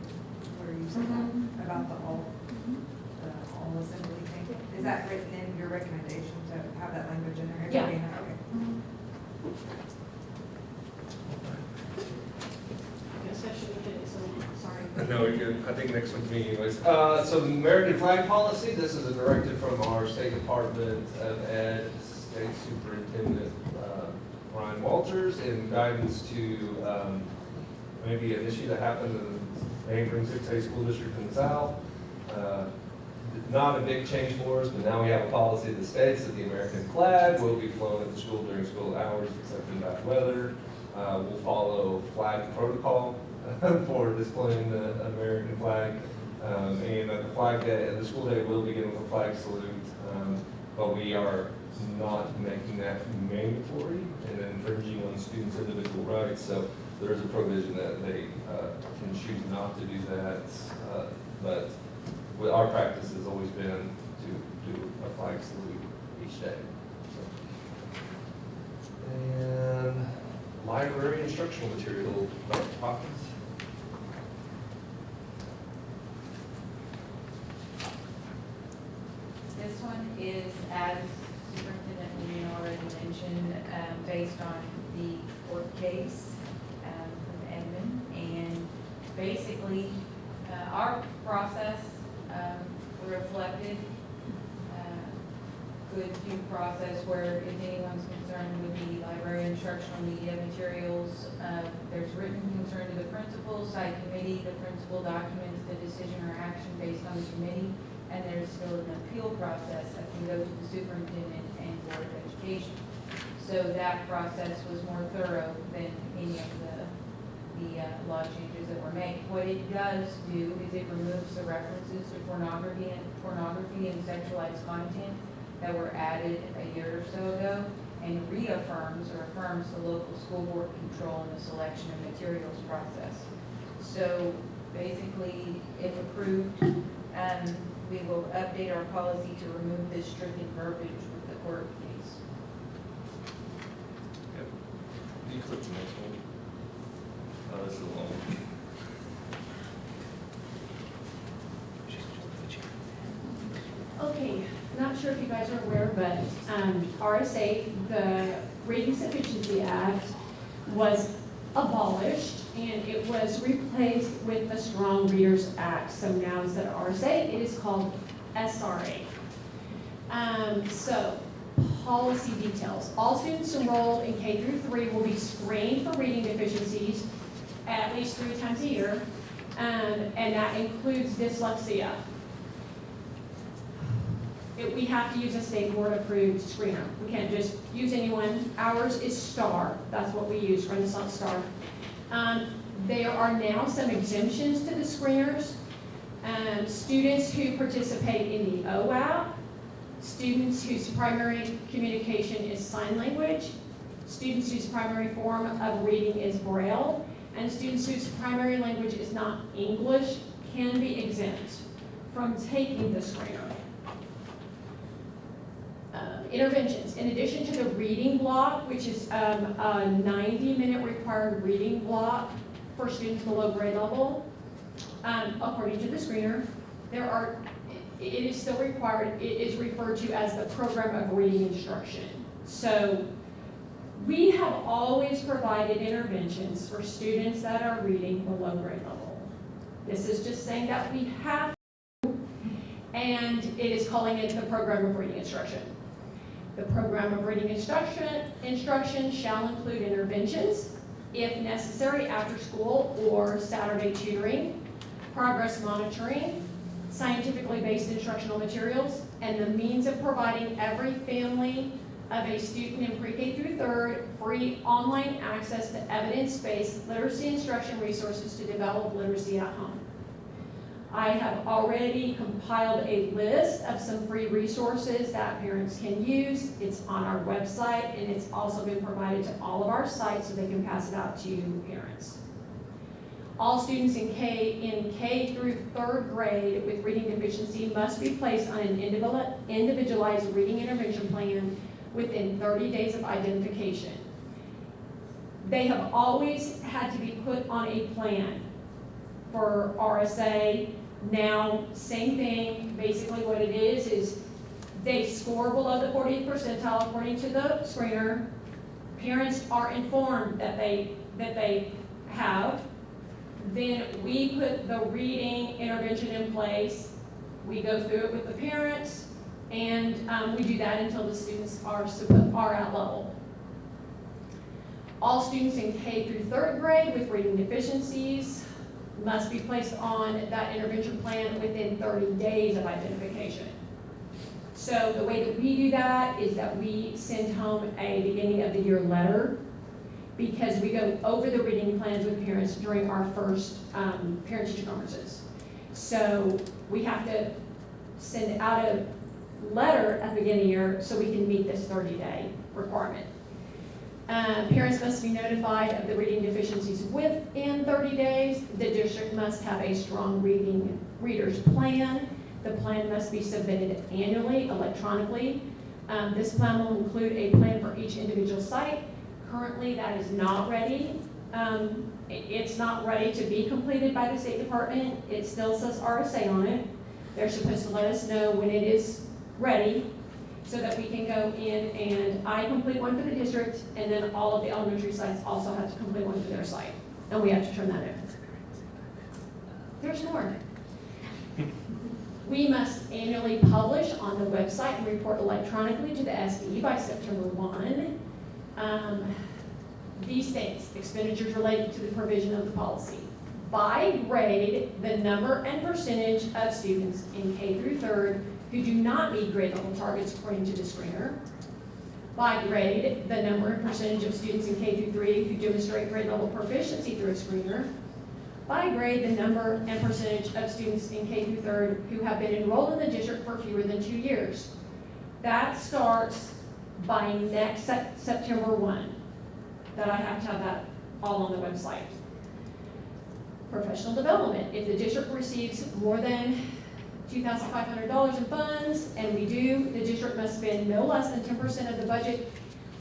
where you said that, about the all assembly thing? Is that written in your recommendation to have that language in there? Yeah. Okay. Yes, I should have did it, so sorry. No, you're good. I think next one's me anyways. So the American flag policy, this is a directive from our State Department of Ed, State Superintendent Ryan Walters, in guidance to maybe an issue that happened in the neighboring 6A school district in the South. Not a big change for us, but now we have a policy that states that the American flag will be flown at the school during school hours, except in bad weather. We'll follow flag protocol for displaying the American flag. And the flag day, the school day will begin with a flag salute, but we are not making that mandatory and infringing on students' individual rights. So there is a provision that they can choose not to do that, but our practice has always been to do a flag salute each day. So. And library instructional material, Dr. Hopkins. This one is, as Superintendent Lee already mentioned, based on the court case from Edmond. And basically, our process reflected good due process where if anyone's concerned with the library instructional media materials, there's written concern to the principal, site committee, the principal documents the decision or action based on the committee, and there's still an appeal process that can go to the superintendent and board of education. So that process was more thorough than any of the law changes that were made. What it does do is it removes the references to pornography and sexualized content that were added a year or so ago, and reaffirms or affirms the local school board control in the selection of materials process. So basically, if approved, we will update our policy to remove this stricken verbiage with the court case. Yep. Can you click the next one? Oh, this is a long one. Okay, not sure if you guys are aware, but RSA, the Reading Sufficiency Act, was abolished and it was replaced with the Strong Readers Act. So now instead of RSA, it is called SRA. So policy details. All students enrolled in K through 3 will be screened for reading deficiencies at least 3 times a year, and that includes dyslexia. We have to use a state board approved screener. We can't just use anyone. Ours is STAR. That's what we use, Renaissance STAR. There are now some exemptions to the screeners. Students who participate in the OAP, students whose primary communication is sign language, students whose primary form of reading is Braille, and students whose primary language is not English can be exempt from taking the screener. Interventions. In addition to the reading block, which is a 90-minute required reading block for students below grade level, according to the screener, it is still required, it is referred to as the program of reading instruction. So we have always provided interventions for students that are reading below grade level. This is just saying that we have to, and it is calling it the program of reading instruction. The program of reading instruction shall include interventions, if necessary, after school or Saturday tutoring, progress monitoring, scientifically based instructional materials, and the means of providing every family of a student in pre-K through 3rd free online access to evidence-based literacy instruction resources to develop literacy at home. I have already compiled a list of some free resources that parents can use. It's on our website, and it's also been provided to all of our sites so they can pass it out to parents. All students in K through 3rd grade with reading deficiency must be placed on an individualized reading intervention plan within 30 days of identification. They have always had to be put on a plan for RSA. Now, same thing, basically what it is they score below the 40th percentile according to the screener. Parents are informed that they have. Then we put the reading intervention in place. We go through it with the parents, and we do that until the students are at level. All students in K through 3rd grade with reading deficiencies must be placed on that intervention plan within 30 days of identification. So the way that we do that is that we send home a beginning of the year letter, because we go over the reading plans with parents during our first parent-teacher conferences. So we have to send out a letter at the beginning of the year so we can meet this 30-day requirement. Parents must be notified of the reading deficiencies within 30 days. The district must have a strong reader's plan. The plan must be submitted annually, electronically. This plan will include a plan for each individual site. Currently, that is not ready. It's not ready to be completed by the State Department. It still says RSA on it. They're supposed to let us know when it is ready so that we can go in and I complete one for the district, and then all of the elementary sites also have to complete one for their site. And we have to turn that in. There's more. We must annually publish on the website and report electronically to the SDE by September 1. These things, expenditures related to the provision of the policy. By grade, the number and percentage of students in K through 3rd who do not meet grade level targets according to the screener. By grade, the number and percentage of students in K through 3 who demonstrate grade level proficiency through a screener. By grade, the number and percentage of students in K through 3rd who have been enrolled in the district for fewer than 2 years. That starts by next September 1, that I have to have that all on the website. Professional development. If the district receives more than $2,500 in funds, and we do, the district must spend no less than 10% of the budget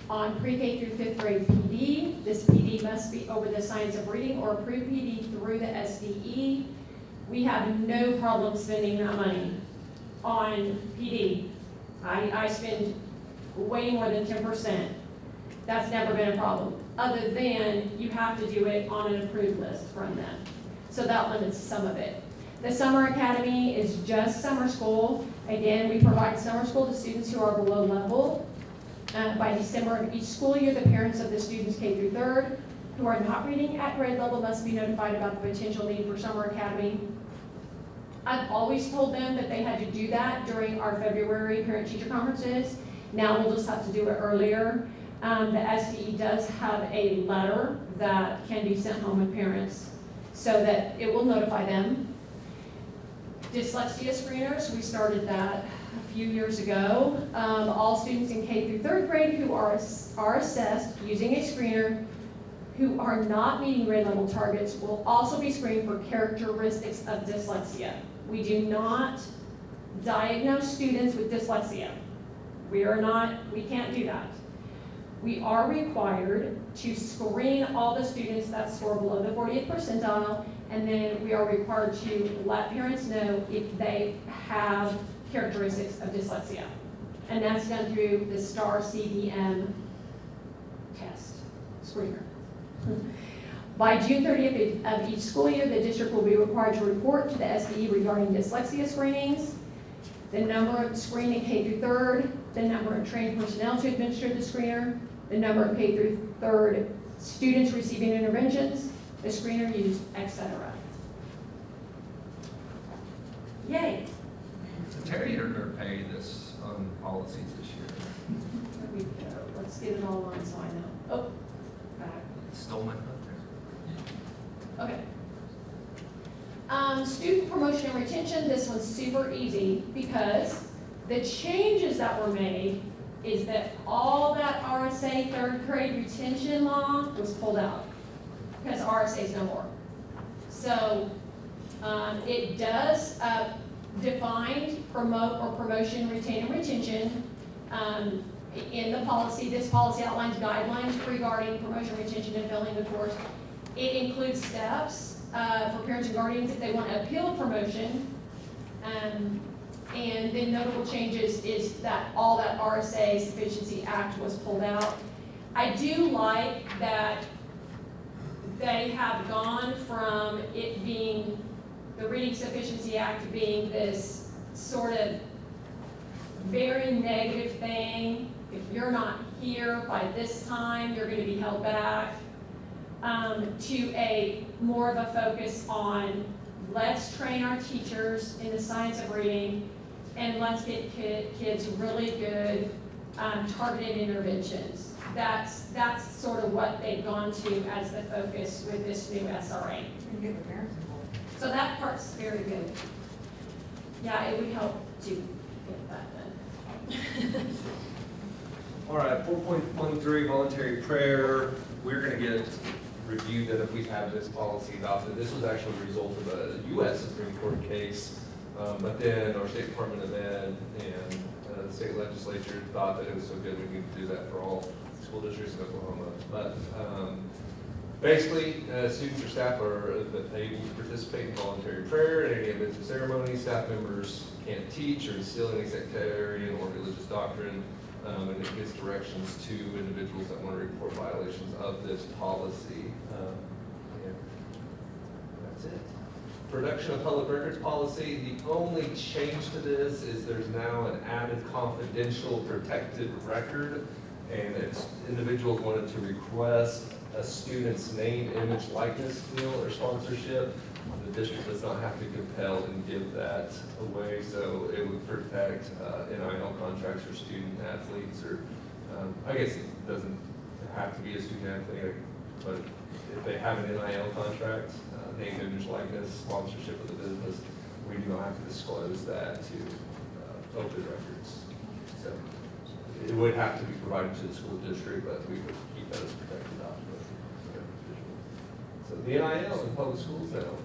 on pre-K through 5th grade PD. This PD must be over the science of reading or approved PD through the SDE. We have no problem spending that money on PD. I spend way more than 10%. That's never been a problem, other than you have to do it on an approved list from them. So that limits some of it. The Summer Academy is just summer school. Again, we provide summer school to students who are below level. By December of each school year, the parents of the students K through 3rd who are not reading at grade level must be notified about the potential need for Summer Academy. I've always told them that they had to do that during our February parent-teacher conferences. Now we'll just have to do it earlier. The SDE does have a letter that can be sent home with parents so that it will notify them. Dyslexia screeners, we started that a few years ago. All students in K through 3rd grade who are assessed using a screener who are not meeting grade level targets will also be screened for characteristics of dyslexia. We do not diagnose students with dyslexia. We can't do that. We are required to screen all the students that score below the 40th percentile, and then we are required to let parents know if they have characteristics of dyslexia. And that's done through the STAR CDM test screener. By June 30th of each school year, the district will be required to report to the SDE regarding dyslexia screenings, the number of screened in K through 3rd, the number of trained personnel to administer the screener, the number of K through 3rd students receiving interventions, the screener used, etc. Yay. Terry earned her pay this on policies this year. There we go. Let's get it all on so I know. Oh, back. Stole my thunder. Okay. Student promotion and retention, this one's super easy because the changes that were made is that all that RSA third grade retention law was pulled out because RSA is no more. So it does define promote or promotion, retain, and retention in the policy. This policy outlines guidelines regarding promotion, retention, and filling the course. It includes steps for parents and guardians if they want to appeal a promotion. And then notable changes is that all that RSA Sufficiency Act was pulled out. I do like that they have gone from it being, the Reading Sufficiency Act being this sort of very negative thing. If you're not here by this time, you're going to be held back, to a more of a focus on let's train our teachers in the science of reading and let's get kids really good targeted interventions. That's sort of what they've gone to as the focus with this new SRA. And get the parents involved. So that part's very good. Yeah, it would help to get that done. All right, 4.13, voluntary prayer. We're going to get reviewed that if we have this policy adopted. This was actually a result of a U.S. Supreme Court case, but then our State Department of Ed and the state legislature thought that it was so good we need to do that for all school districts in Oklahoma. But basically, students or staff are able to participate in voluntary prayer at any events or ceremonies. Staff members can't teach or instill any sectarian or religious doctrine. And it gives directions to individuals that want to report violations of this policy. And that's it. Production of public records policy. The only change to this is there's now an added confidential protected record, and it's individuals wanted to request a student's name, image, likeness deal or sponsorship. The district does not have to compel and give that away, so it would protect NIL contracts for student athletes, or I guess it doesn't have to be a student athlete, but if they have an NIL contract, name, image, likeness, sponsorship of the business, we do not have to disclose that to open records. So it would have to be provided to the school district, but we would keep that as protected document. So the NIL in public schools now.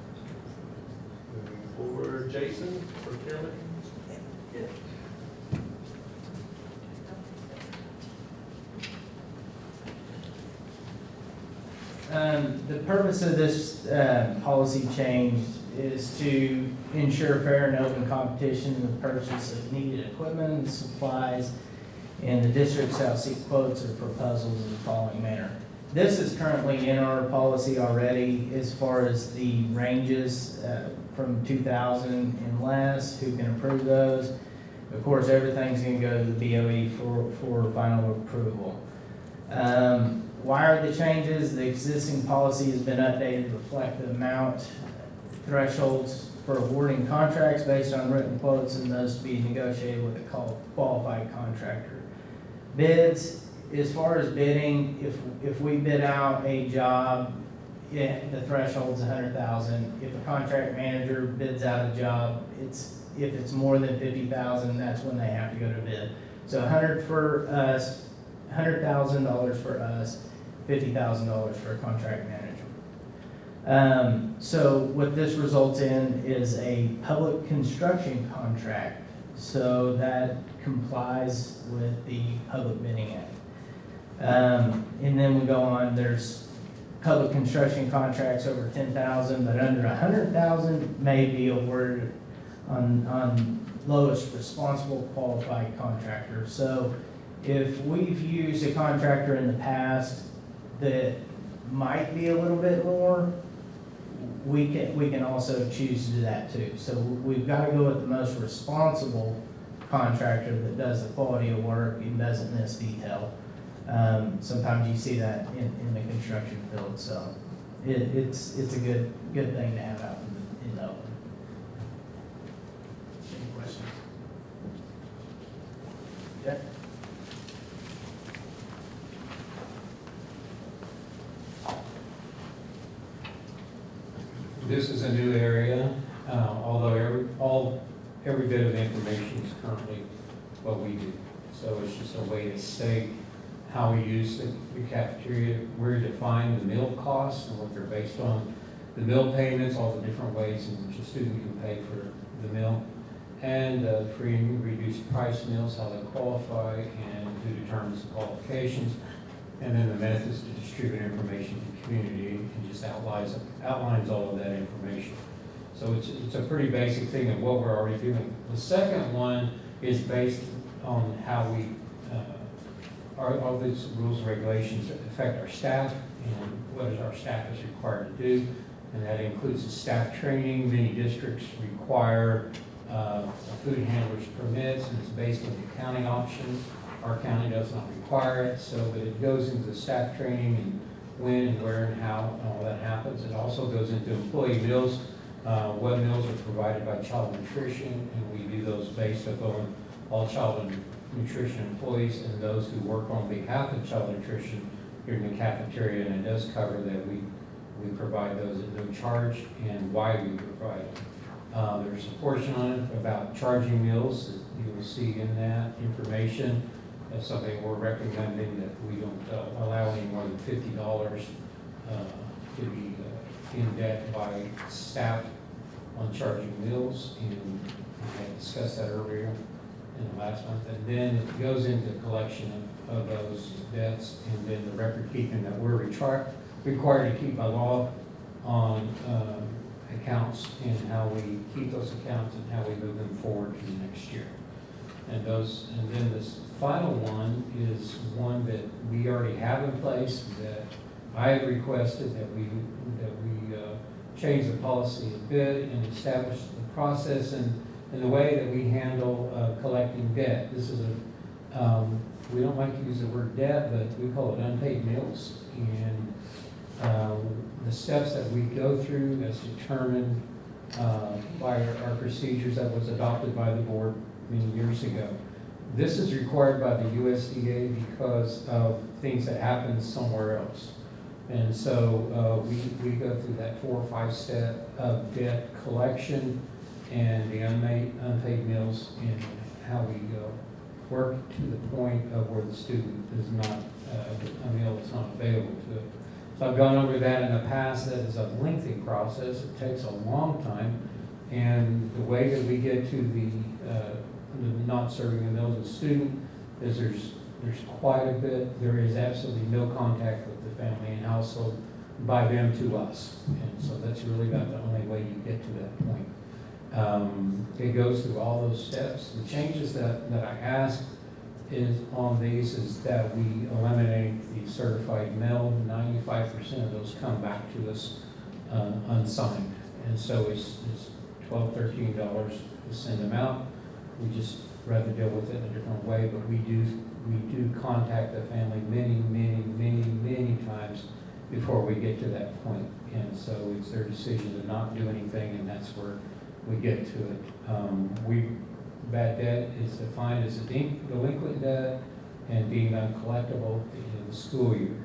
For Jason, procurement. The purpose of this policy change is to ensure fair and open competition in the purchase of needed equipment and supplies, and the district shall seek quotes or proposals in the following manner. This is currently in our policy already as far as the ranges from 2,000 and less, who can approve those. Of course, everything's going to go to the BOE for final approval. Why are the changes? The existing policy has been updated to reflect the amount thresholds for awarding contracts based on written quotes and those to be negotiated with a qualified contractor. Bids, as far as bidding, if we bid out a job, the threshold's $100,000. If a contract manager bids out a job, if it's more than $50,000, that's when they have to go to bid. So $100,000 for us, $100,000 for us, $50,000 for a contract manager. So what this results in is a public construction contract. So that complies with the Public Bidding Act. And then we go on, there's public construction contracts over $10,000, but under $100,000 may be awarded on lowest responsible qualified contractor. So if we've used a contractor in the past that might be a little bit more, we can also choose to do that too. So we've got to go with the most responsible contractor that does the quality of work and doesn't miss detail. Sometimes you see that in the construction field, so it's a good thing to have out in the open. Any questions? Yeah. This is a new area. currently what we do. So it's just a way to state how we use the cafeteria, where to define the meal costs and what they're based on, the meal payments, all the different ways in which a student can pay for the meal, and free and reduced price meals, how they qualify, and who determines the qualifications, and then the methods to distribute information to the community, and just outlines all of that information. So it's a pretty basic thing of what we're already doing. The second one is based on how we, all these rules and regulations affect our staff and what is our staff is required to do. And that includes the staff training. Many districts require a food handler's permits, and it's based on the county option. Our county does not require it, so but it goes into the staff training and when and where and how and all that happens. It also goes into employee meals. What meals are provided by Child Nutrition, and we do those based upon all Child Nutrition employees and those who work on behalf of Child Nutrition here in the cafeteria, and it does cover that we provide those at no charge and why we provide them. There's a portion on it about charging meals that you will see in that information. That's something we're recommending, that we don't allow any more than $50 to be in debt by staff on charging meals, and we had discussed that earlier in the last month. And then it goes into collection of those debts, and then the record keeping that we're required to keep by law on accounts, and how we keep those accounts and how we move them forward to the next year. And then this final one is one that we already have in place, that I have requested that we change the policy a bit and establish the process and the way that we handle collecting debt. This is we don't like to use the word debt, but we call it unpaid meals. And the steps that we go through that's determined by our procedures that was adopted by the board many years ago. This is required by the USDA because of things that happen somewhere else. And so we go through that 4 or 5 step of debt collection and the unpaid meals, and how we work to the point of where the student is not, a meal is not available to it. So I've gone over that in the past. That is a lengthy process. It takes a long time. And the way that we get to the not serving the meals of the student is there's quite a bit. There is absolutely no contact with the family and household by them to us. And so that's really about the only way you get to that point. It goes through all those steps. The changes that I ask is on these is that we eliminate the certified mail. 95% of those come back to us unsigned. And so it's $12, $13 to send them out. We just rather deal with it in a different way, but we do contact the family many times before we get to that point. And so it's their decision to not do anything, and that's where we get to it. Bad debt is defined as a delinquent debt and deemed uncollectible at the end of the school year.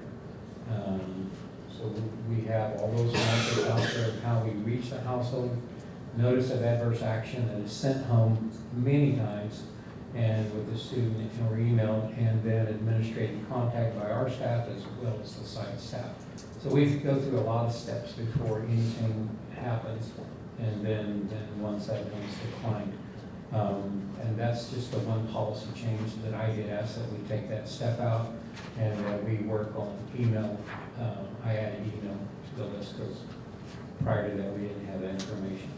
So we have all those methods out there of how we reach the household. Notice of adverse action that is sent home many times, and with the student or emailed, and then administrative contact by our staff as well as the site staff. So we go through a lot of steps before anything happens, and then once that is declined. And that's just the one policy change that I get asked, that we take that step out and that we work on email. I added email to the list because prior to that we didn't have that information.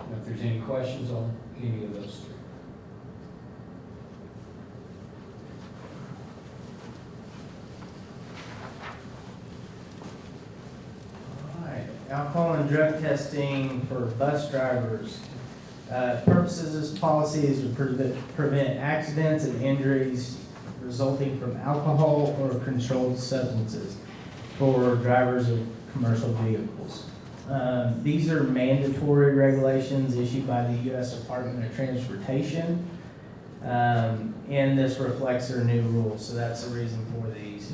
And if there's any questions on any of those 3. All right, alcohol and drug testing for bus drivers. Purposes of this policy is to prevent accidents and injuries resulting from alcohol or controlled substances for drivers of commercial vehicles. These are mandatory regulations issued by the U.S. Department of Transportation, and this reflects their new rules, so that's the reason for these.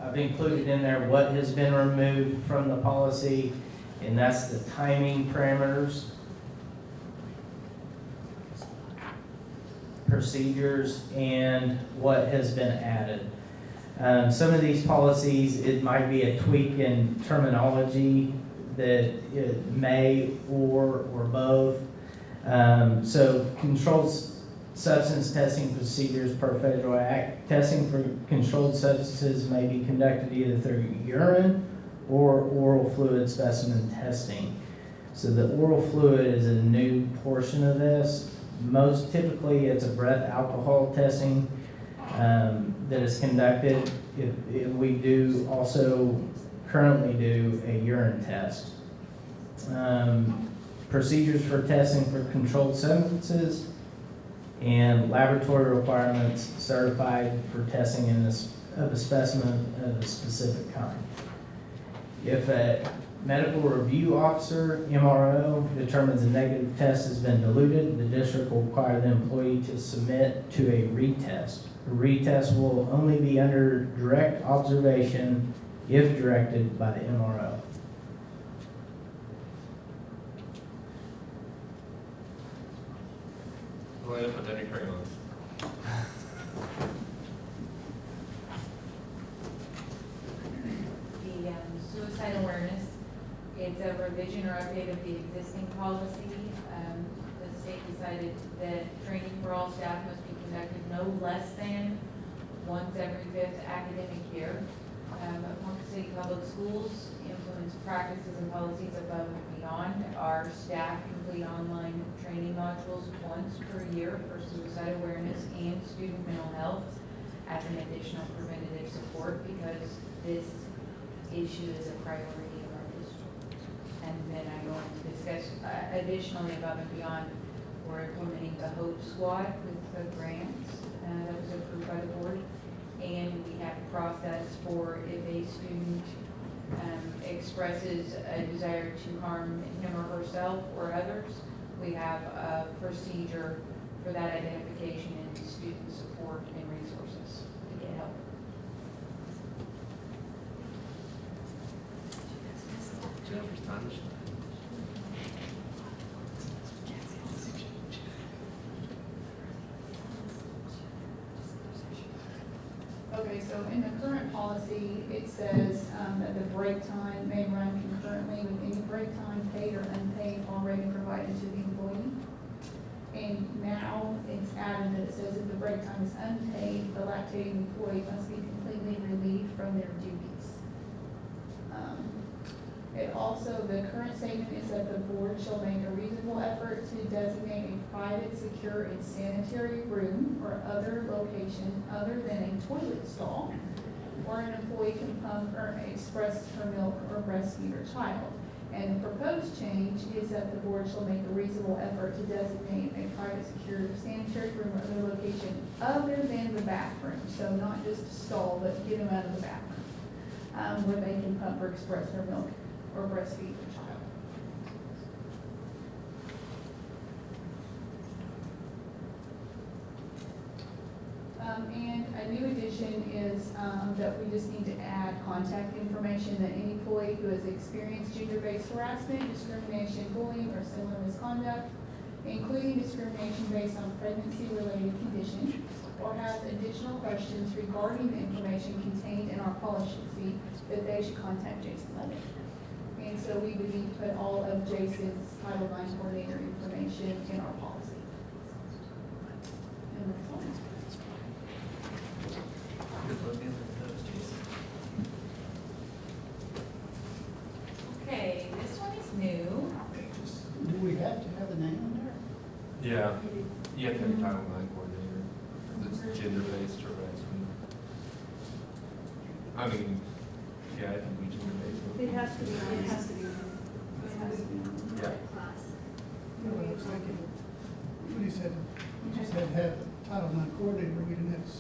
I've included in there what has been removed from the policy, and that's the timing parameters. procedures, and what has been added. Some of these policies, it might be a tweak in terminology that it may or both. So controlled substance testing procedures per federal act. Testing for controlled substances may be conducted either through urine or oral fluid specimen testing. So the oral fluid is a new portion of this. Most typically, it's a breath alcohol testing that is conducted. If we do also currently do a urine test. Procedures for testing for controlled substances and laboratory requirements certified for testing of a specimen of a specific kind. If a medical review officer, MRO, determines a negative test has been diluted, the district will require the employee to submit to a retest. A retest will only be under direct observation if directed by the MRO. Go ahead and put that in crayons. The suicide awareness, it's a revision or update of the existing policy. The state decided that training for all staff must be conducted no less than once every 5th academic year. Ponca City Public Schools implements practices and policies above and beyond. Our staff complete online training modules once per year for suicide awareness and student mental health as an additional preventative support because this issue is a priority of our district. And then I go on to discuss additionally above and beyond, we're implementing the Hope Squad with the grants that was approved by the board. And we have a process for if a student expresses a desire to harm him or herself or others, we have a procedure for that identification and student support and resources to get help. Jennifer's time to shine. Okay, so in the current policy, it says that the break time may run concurrently with any break time, paid or unpaid, already provided to the employee. And now it's added that it says if the break time is unpaid, the lactating employee must be completely relieved from their duties. It also, the current statement is that the board shall make a reasonable effort to designate a private, secure, and sanitary room or other location other than a toilet stall where an employee can pump or express her milk or breastfeed her child. And the proposed change is that the board shall make a reasonable effort to designate a private, secure, sanitary room or other location other than the bathroom. So not just a stall, but get them out of the bathroom, where they can pump or express their milk or breastfeed their child. And a new addition is that we just need to add contact information that any employee who has experienced gender-based harassment, discrimination, bullying, or similar misconduct, including discrimination based on pregnancy-related condition, or has additional questions regarding the information contained in our policy, that they should contact Jason Levy. And so we would need to put all of Jason's Title IX coordinator information in our policy. And that's all. Okay, this one is new. Do we have to have a name on there? Yeah, you have to have a Title IX coordinator, because it's gender-based harassment. I mean, yeah, I think we gender-based. It has to be, it has to be. It has to be. Yeah. You know what I was thinking? When you said, you just had to have a Title IX coordinator, we didn't have to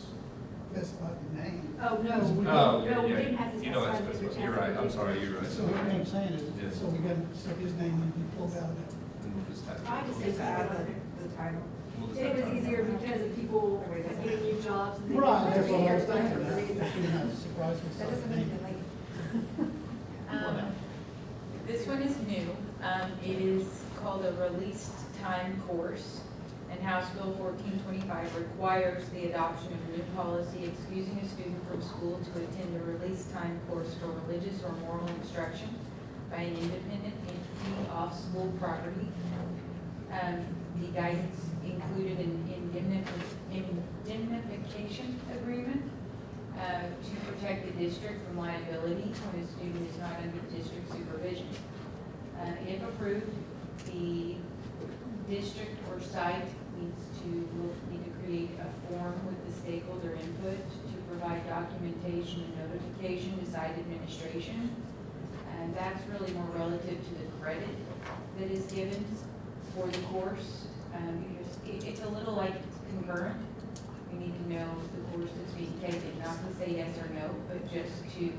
specify the name. Oh, no, Oh, no, we yeah, didn't have to you know that's specify. specific. You're right, I'm sorry, you're right. So what I'm saying is, Yeah. so we got, so his name would be pulled out of it. And we'll just have. I just Just add the title. we'll just It have was Title easier IX. because of people getting new jobs and they. Right, that's what I was Everybody thinking. agrees. You're not surprised with That doesn't something. make it like. This one is new. It is called a released time course, and House Bill 1425 requires the adoption of a new policy excusing a student from school to attend a release time course for religious or moral instruction by an independent entity off school property. The guidance included an indemnification agreement to protect the district from liability when a student is not under district supervision. If approved, the district or site will need to create a form with the stakeholder input to provide documentation and notification to site administration. And that's really more relative to the credit that is given for the course. It's a little like concurrent. You need to know the course that's being taken, not to say yes or no, but just to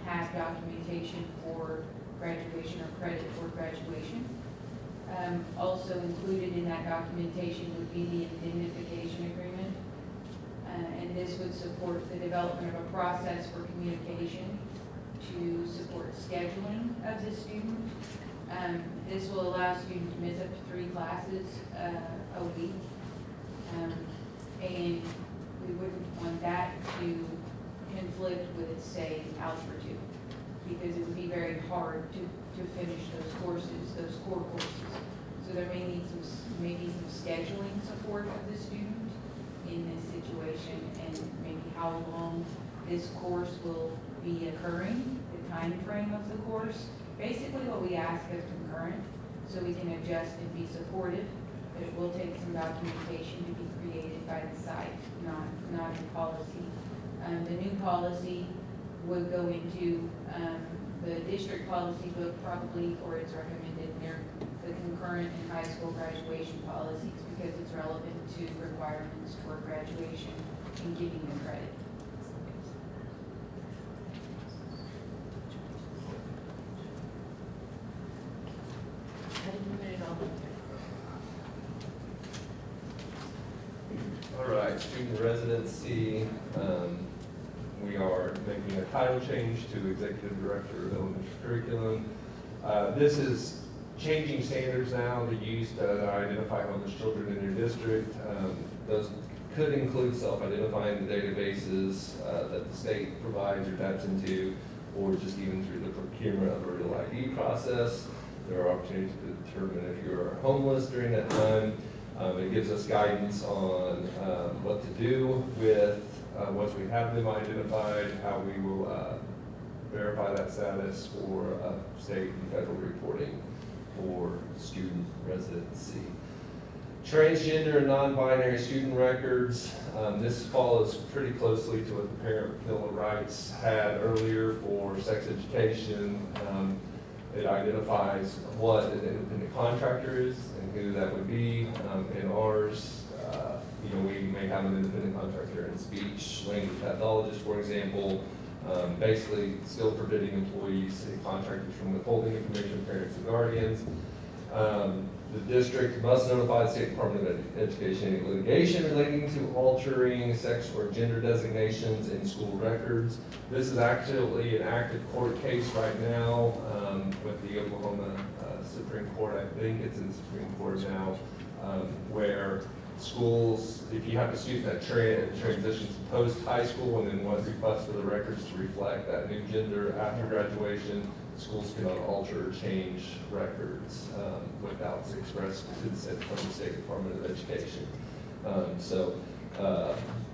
have documentation for graduation or credit for graduation. Also included in that documentation would be the indemnification agreement. And this would support the development of a process for communication to support scheduling of the student. This will allow students to miss up to 3 classes a week. And we wouldn't want that to conflict with, say, Algebra 2, because it would be very hard to finish those courses, those core courses. So there may need maybe some scheduling support of the student in this situation, and maybe how long this course will be occurring, the time frame of the course. Basically what we ask of concurrent, so we can adjust and be supportive, but it will take some documentation to be created by the site, not in policy. The new policy would go into the district policy book probably, or it's recommended near the concurrent and high school graduation policies, because it's relevant to requirements for graduation and giving the credit. All right, student residency. We are making a title change to Executive Director of Elementary Curriculum. This is changing standards now to use to identify homeless children in your district. Those could include self-identifying the databases that the state provides or taps into, or just even through the procurement of a real ID process. There are opportunities to determine if you're homeless during that time. It gives us guidance on what to do with once we have them identified, how we will verify that status for state and federal reporting for student residency. Transgender and non-binary student records. This follows pretty closely to what the Parent Bill of Rights had earlier for sex education. It identifies what an independent contractor is and who that would be. In ours, we may have an independent contractor in speech, language pathologist, for example, basically still forbidding employees and contractors from withholding information, parents and guardians. The district must notify the State Department of Education any litigation relating to altering sex or gender designations in school records. This is actually an active court case right now with the Oklahoma Supreme Court. I think it's in the Supreme Court now, where schools, if you have a student that transitions post-high school and then wants to request for the records to reflect that new gender after graduation, schools cannot alter or change records without express consent from the State Department of Education.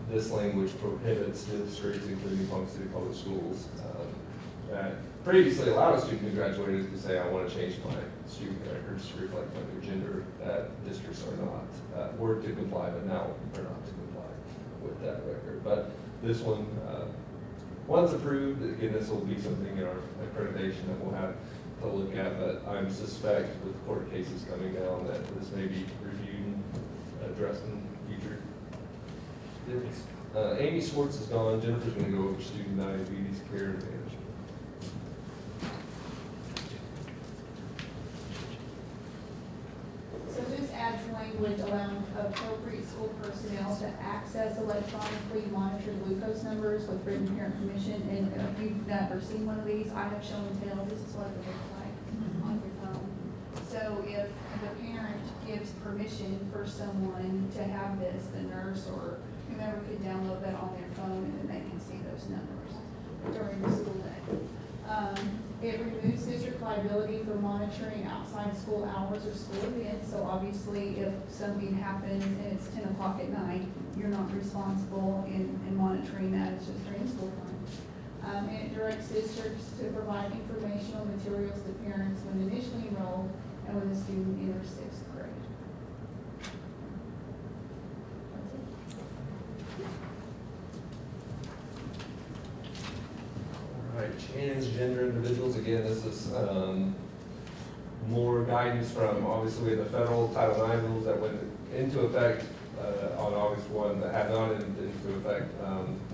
This language prohibits districts, including Ponca City Public Schools, that previously allowed a student who graduated to say, I want to change my student records to reflect my new gender, that districts are not, were to comply, but now are not to comply with that record. But this one, once approved, again, this will be something in our accreditation that we'll have to look at, but I suspect with court cases coming down that this may be reviewed and addressed in future. Amy Swartz is gone. Jennifer's going to go over student diabetes care and management. So this adds language allowing appropriate school personnel to access electronically monitored glucose numbers with written parent permission. And if you've never seen one of these, I have shown and tell, this is what it looks like on your phone. So if the parent gives permission for someone to have this, the nurse or whomever could download that on their phone, and then they can see those numbers during the school day. It removes district liability for monitoring outside school hours or school events. So obviously, if something happens and it's 10 o'clock at night, you're not responsible in monitoring that. It's just during school time. And it directs districts to provide informational materials to parents when initially enrolled and when the student enters 6th grade. All right, transgender individuals, again, this is more guidance from, obviously, the federal Title IX rules that went into effect on August 1, that have not entered into effect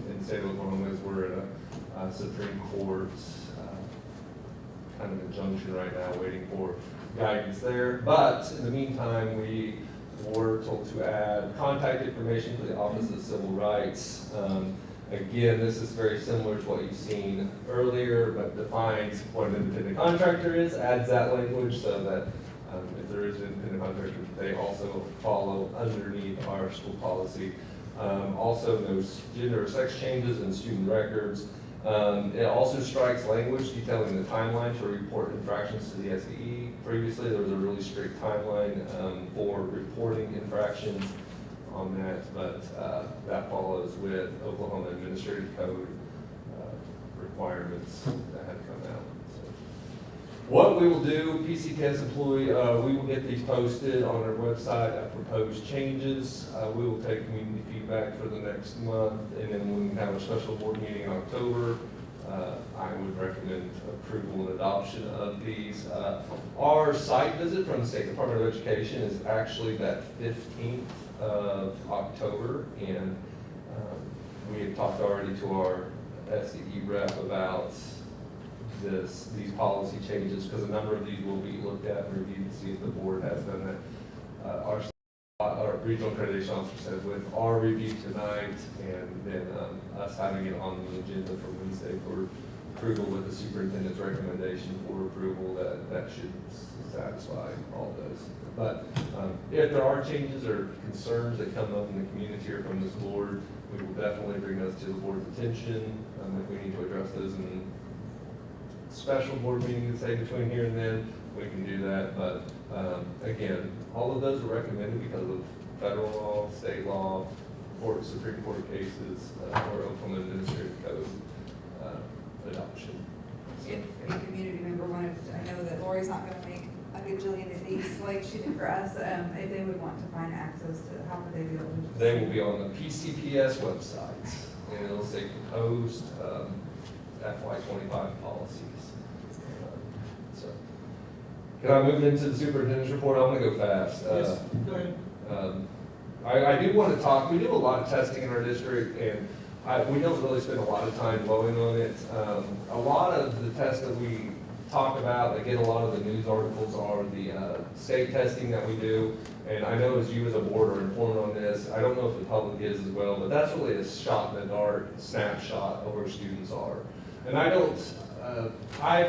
in the state of Oklahoma, as we're in a Supreme Court kind of injunction right now, waiting for guidance there. But in the meantime, we were told to add contact information for the Office of Civil Rights. Again, this is very similar to what you've seen earlier, but defines what an independent contractor is, adds that language so that if there is an independent contractor, they also follow underneath our school policy. Also, there's gender or sex changes in student records. It also strikes language detailing the timeline to report infractions to the SEE. Previously, there was a really strict timeline for reporting infractions on that, but that follows with Oklahoma Administrative Code requirements that had come out. So, what we will do, PCTS employee, we will get these posted on our website at proposed changes. We will take community feedback for the next month, and then when we have a special board meeting in October, I would recommend approval and adoption of these. Our site visit from the State Department of Education is actually that 15th of October, and we have talked already to our SEE rep about these policy changes, because a number of these will be looked at and reviewed to see if the board has done that. Our regional accreditation officer said with our review tonight, and then us having it on the agenda for Wednesday for approval with the superintendent's recommendation for approval, that should satisfy all those. But if there are changes or concerns that come up in the community or from this board, we will definitely bring those to the board's attention. If we need to address those in special board meetings, say between here and then, we can do that. But again, all of those are recommended because of federal law, state law, Supreme Court cases, or Oklahoma Administrative Code adoption. If a community member wanted, I know that Lori's not gonna make a gajillion of these like she did for us, if they would want to find access to, how would they be able to? They will be on the PCPS website, and it'll say proposed FY25 policies. So, can I move into the superintendent's report? I'm gonna go fast. Yes, go ahead. I do want to talk, we do a lot of testing in our district, and we don't really spend a lot of time dwelling on it. A lot of the tests that we talk about, that get a lot of the news articles, are the state testing that we do. And I know as you as a board are informed on this, I don't know if the public is as well, but that's really a shot in the dark snapshot of where students are. And I've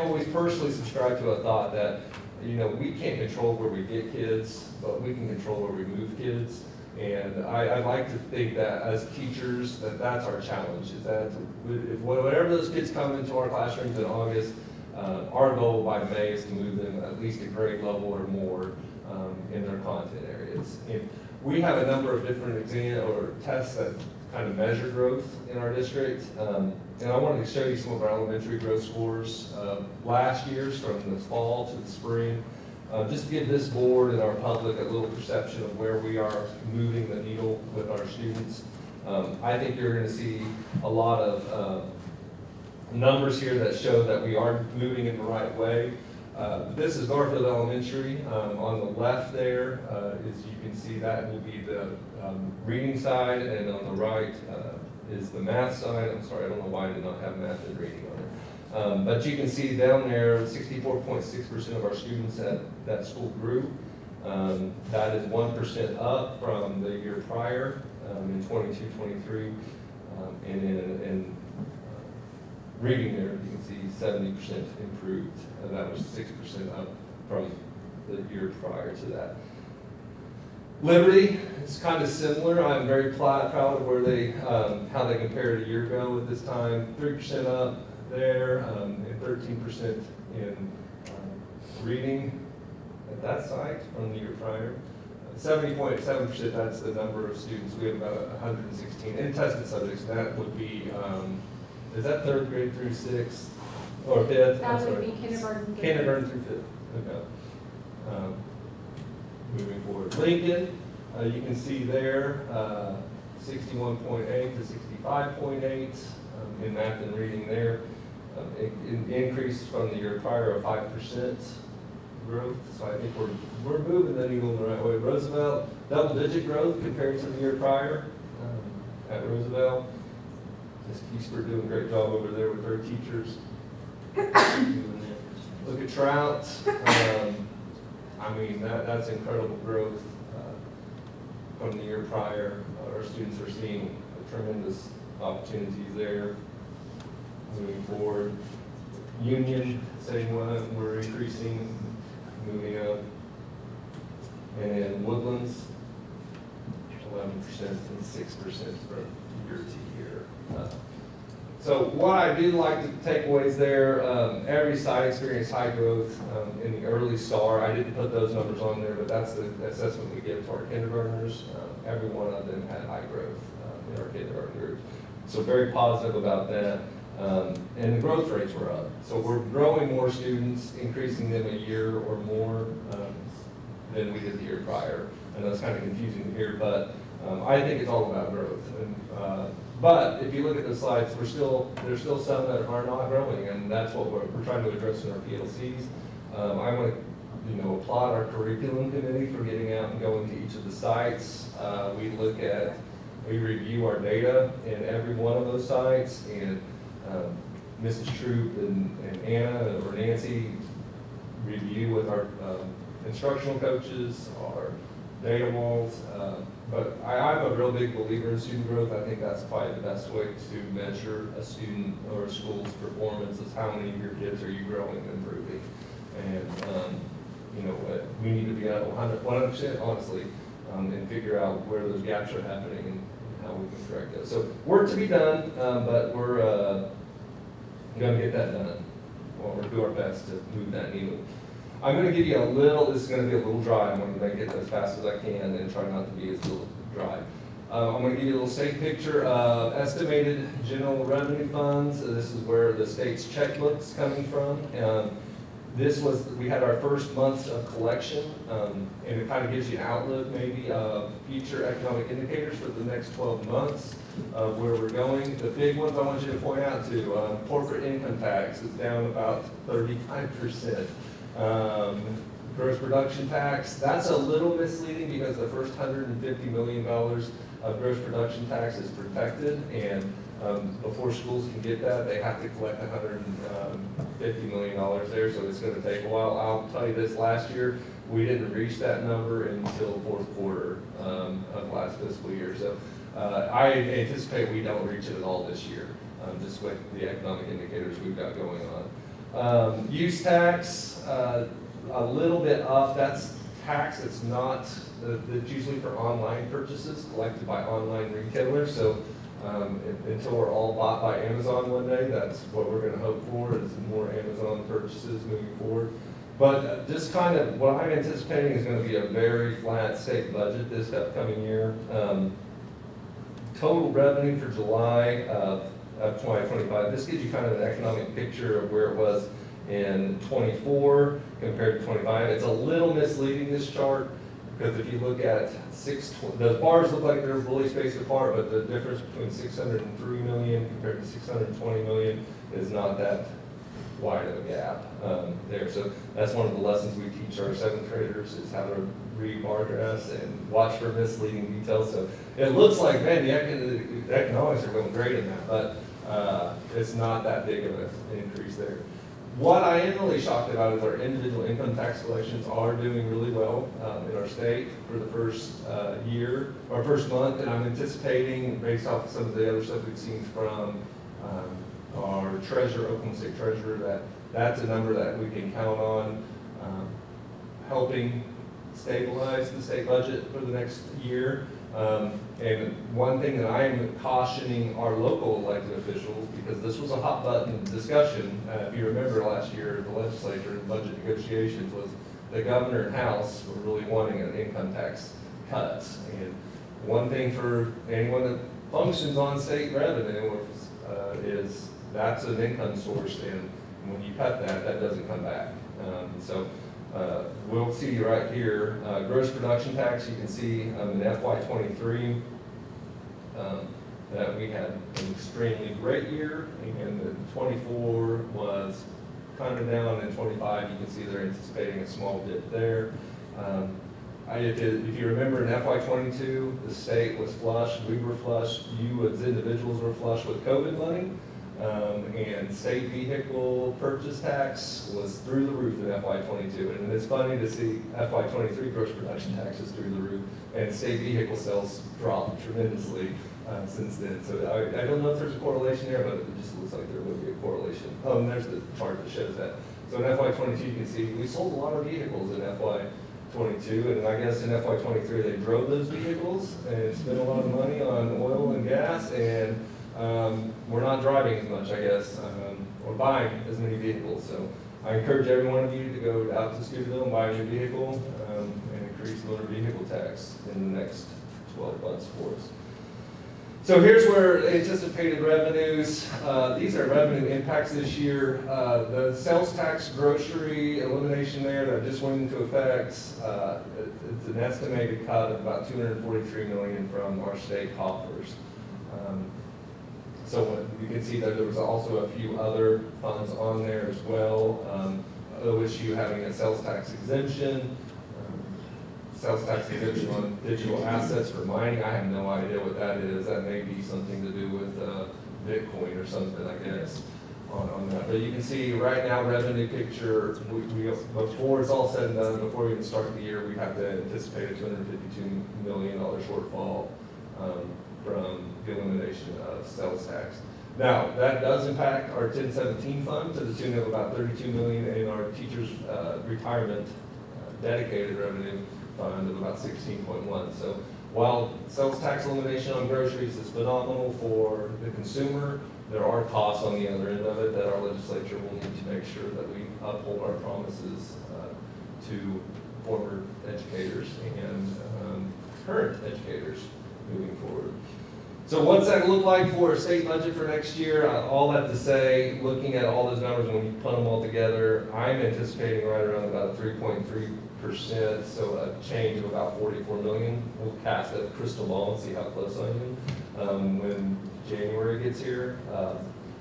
always personally subscribed to a thought that, you know, we can't control where we get kids, but we can control where we move kids. And I'd like to think that as teachers, that's our challenge, is that if whatever those kids come into our classrooms in August, our goal by May is to move them at least a grade level or more in their content areas. And we have a number of different tests that kind of measure growth in our district. And I wanted to show you some of our elementary growth scores last year's from the fall to the spring. Just to give this board and our public a little perception of where we are moving the needle with our students. I think you're going to see a lot of numbers here that show that we are moving in the right way. This is Garfield Elementary. On the left there, as you can see, that will be the reading side, and on the right is the math side. I'm sorry, I don't know why I did not have math and reading on it. But you can see down there, 64.6% of our students at that school grew. That is 1% up from the year prior in 22-23. And in reading there, you can see 70% improved. And that was 6% up from the year prior to that. Liberty is kind of similar. I'm very proud of where they, how they compared a year ago at this time. 3% up there, and 13% in reading at that site from the year prior. 70.7%, that's the number of students. We have about 116 in tested subjects. That would be, is that 3rd grade through 6th or 5th? That would be kindergarten. Kindergarten through 5th, okay. Moving forward. Lincoln, you can see there, 61.8 to 65.8 in math and reading there. Increase from the year prior of 5% growth. So I think we're moving the needle in the right way. Roosevelt, double-digit growth compared to the year prior at Roosevelt. Ms. Kiesper doing a great job over there with her teachers. Look at Trout. I mean, that's incredible growth from the year prior. Our students are seeing tremendous opportunities there. Moving forward. Union, same one, we're increasing, moving up. And Woodlands, 11% and 6% from year to year. So what I do like to take aways there, every site experienced high growth in the early STAR. I didn't put those numbers on there, but that's the assessment we give to our kindergartners. Every one of them had high growth in our kindergarten group. So very positive about that. And the growth rates were up. So we're growing more students, increasing them a year or more than we did the year prior. I know it's kind of confusing to hear, but I think it's all about growth. And, but if you look at the slides, there's still some that are not growing, and that's what we're trying to address in our PLCs. I want to, applaud our curriculum committee for getting out and going to each of the sites. We review our data in every one of those sites, and Mrs. Troop and Anna or Nancy review with our instructional coaches, our data walls. But I'm a real big believer in student growth. I think that's probably the best way to measure a student or a school's performance is how many of your kids are you growing and improving. And, we need to be at 100%, honestly, and figure out where those gaps are happening and how we can correct those. So work to be done, but we're going to get that done. Well, we'll do our best to move that needle. I'm going to give you this is going to be a little dry. I'm going to make it as fast as I can and try not to be as little dry. I'm going to give you a little state picture of estimated general revenue funds. This is where the state's checkbook's coming from. We had our first months of collection, and it kind of gives you an outlook maybe of future economic indicators for the next 12 months of where we're going. The big ones I want you to point out to, corporate income tax is down about 35%. Gross production tax, that's a little misleading because the first $150 million of gross production tax is protected, and before schools can get that, they have to collect $150 million there, so it's going to take a while. I'll tell you this, last year, we didn't reach that number until fourth quarter of last fiscal year. So I anticipate we don't reach it at all this year, just with the economic indicators we've got going on. Use tax, a little bit up. That's tax that's not, that's usually for online purchases collected by online retailers. So until we're all bought by Amazon one day, that's what we're going to hope for, is more Amazon purchases moving forward. But just kind of what I'm anticipating is going to be a very flat state budget this upcoming year. Total revenue for July of 2025, this gives you kind of an economic picture of where it was in 24 compared to 25. It's a little misleading, this chart, because if you look at the bars look like they're really spaced apart, but the difference between 603 million compared to 620 million is not that wide of a gap there. So that's one of the lessons we teach our 7th graders, is how to read bar graphs and watch for misleading details. So it looks like, man, the economics are going great in that, but it's not that big of an increase there. What I am really shocked about is our individual income tax collections are doing really well in our state for the first year, or first month, and I'm anticipating, based off of some of the other stuff we've seen from our treasurer, Oklahoma State Treasurer, that's a number that we can count on helping stabilize the state budget for the next year. And one thing that I am cautioning our local elected officials, because this was a hot button discussion, if you remember last year at the legislature and budget negotiations, was the governor and House were really wanting an income tax cuts. And one thing for anyone that functions on state revenue is that's an income source, and when you cut that, that doesn't come back. We'll see right here, gross production tax, you can see in FY23 that we had an extremely great year, and the 24 was kind of down, and 25 you can see they're anticipating a small dip there. If you remember in FY22, the state was flush, we were flush, you as individuals were flush with COVID money. And state vehicle purchase tax was through the roof in FY22. And it's funny to see FY23 gross production taxes through the roof, and state vehicle sales dropped tremendously since then. So I don't know if there's a correlation there, but it just looks like there would be a correlation. There's the chart that shows that. So in FY22, you can see we sold a lot of vehicles in FY22, and I guess in FY23 they drove those vehicles and spent a lot of money on oil and gas, and we're not driving as much, I guess, or buying as many vehicles. So I encourage every one of you to go out to Scooterville and buy a new vehicle and increase motor vehicle tax in the next 12 months for us. So here's where anticipated revenues, these are revenue impacts this year. The sales tax grocery elimination there that just went into effect, it's an estimated cut of about $243 million from our state coffers. So you can see that there was also a few other funds on there as well. OSU having a sales tax exemption, on digital assets for mining. I have no idea what that is. That may be something to do with Bitcoin or something, I guess, on that. But you can see right now revenue picture, before it's all said and done, before we even start the year, we have the anticipated $252 million shortfall from the elimination of sales tax. Now, that does impact our 1017 fund to the tune of about $32 million, and our teachers' retirement dedicated revenue fund of about 16.1. So while sales tax elimination on groceries is phenomenal for the consumer, there are costs on the other end of it that our legislature will need to make sure that we uphold our promises to former educators and current educators moving forward. So what's that look like for a state budget for next year? All that to say, looking at all those numbers, when you put them all together, I'm anticipating right around about 3.3%, so a change of about $44 million. We'll cast a crystal ball and see how close I am when January gets here.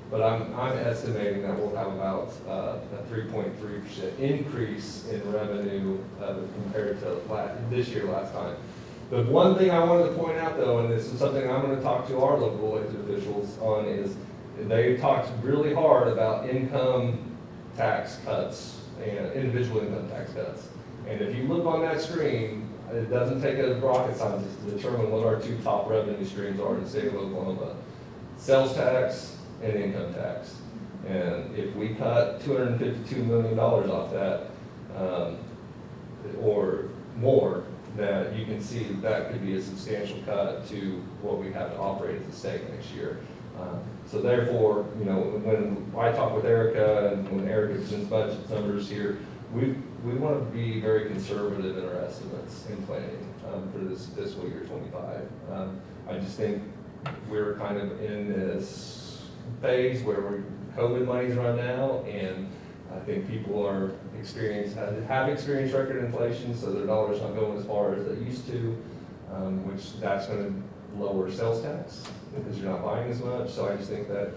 But I'm estimating that we'll have about a 3.3% increase in revenue compared to this year last time. The one thing I wanted to point out, though, and this is something I'm going to talk to our local elected officials on, is they talked really hard about income tax cuts and individual income tax cuts. And if you look on that screen, it doesn't take a rocket scientist to determine what our two top revenue streams are in the state of Oklahoma: sales tax and income tax. And if we cut $252 million off that, or more, that you can see that could be a substantial cut to what we have to operate as a state next year. So therefore, you know, when I talk with Erica and when Erica presents budget numbers here, we want to be very conservative in our estimates in planning for this fiscal year 25. I just think we're kind of in this phase where COVID money's run out, and I think people are have experienced record inflation, so their dollar's not going as far as they used to, which that's going to lower sales tax because you're not buying as much. So I just think that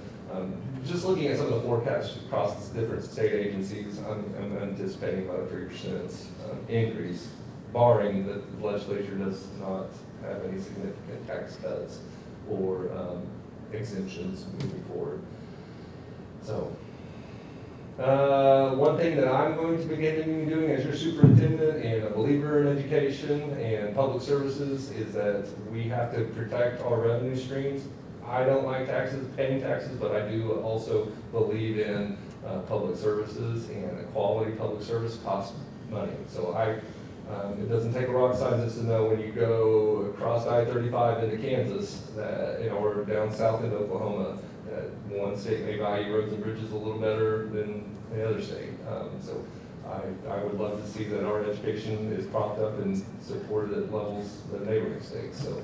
just looking at some of the forecasts across different state agencies, I'm anticipating about a 3% increase, barring that the legislature does not have any significant tax cuts or exemptions moving forward. So. One thing that I'm going to be continuing doing as your superintendent and a believer in education and public services is that we have to protect our revenue streams. I don't like paying taxes, but I do also believe in public services, and a quality public service costs money. So It doesn't take a rocket scientist to know when you go across I-35 into Kansas, that, or down south into Oklahoma, that one state may value roads and bridges a little better than the other state. So I would love to see that our education is propped up and supported at levels that neighboring states. So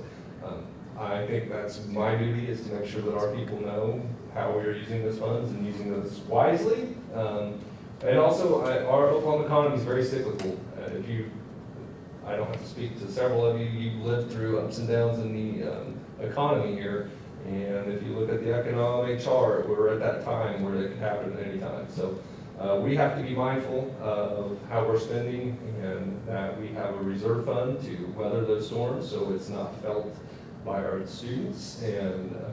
I think that's my duty, is to make sure that our people know how we are using those funds and using those wisely. And also, our Oklahoma economy is very cyclical. I don't have to speak to several of you, you've lived through ups and downs in the economy here. And if you look at the economic chart, we're at that time where it could happen at any time. So we have to be mindful of how we're spending, and that we have a reserve fund to weather those storms, so it's not felt by our students. And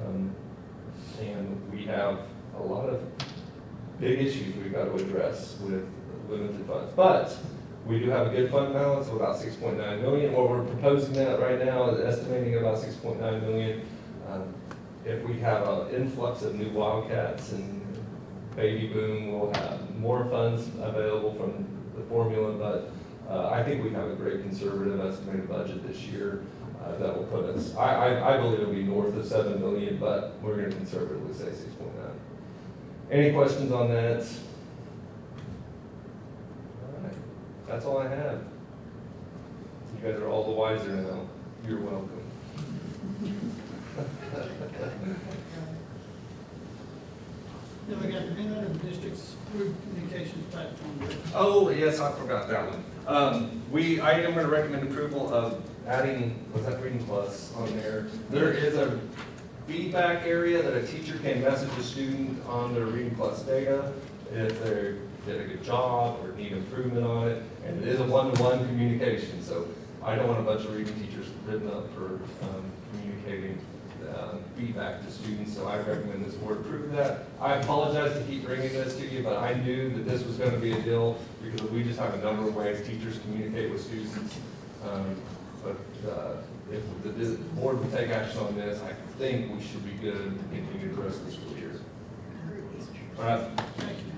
we have a lot of big issues we've got to address with limited funds. But we do have a good fund balance of about 6.9 million. What we're proposing that right now is estimating about 6.9 million. If we have an influx of new Wildcats and baby boom, we'll have more funds available from the formula. But I think we have a great conservative estimated budget this year that will put us, I believe it'll be north of 7 million, but we're going to conservatively say 6.9. Any questions on that? All right, that's all I have. You guys are all the wiser now. You're welcome. Then we got the amendment of the district's group communications platform. Oh, yes, I forgot that one. I am going to recommend approval of adding, was that Reading Plus on there? There is a feedback area that a teacher can message a student on their Reading Plus data if they did a good job or need improvement on it. And it is a one-to-one communication, so I don't want a bunch of reading teachers written up for communicating feedback to students, so I recommend this board approve that. I apologize to keep bringing this to you, but I knew that this was going to be a deal because we just have a number of ways teachers communicate with students. If the board will take action on this, I think we should be good to continue the rest of the school year. All right. Thank you.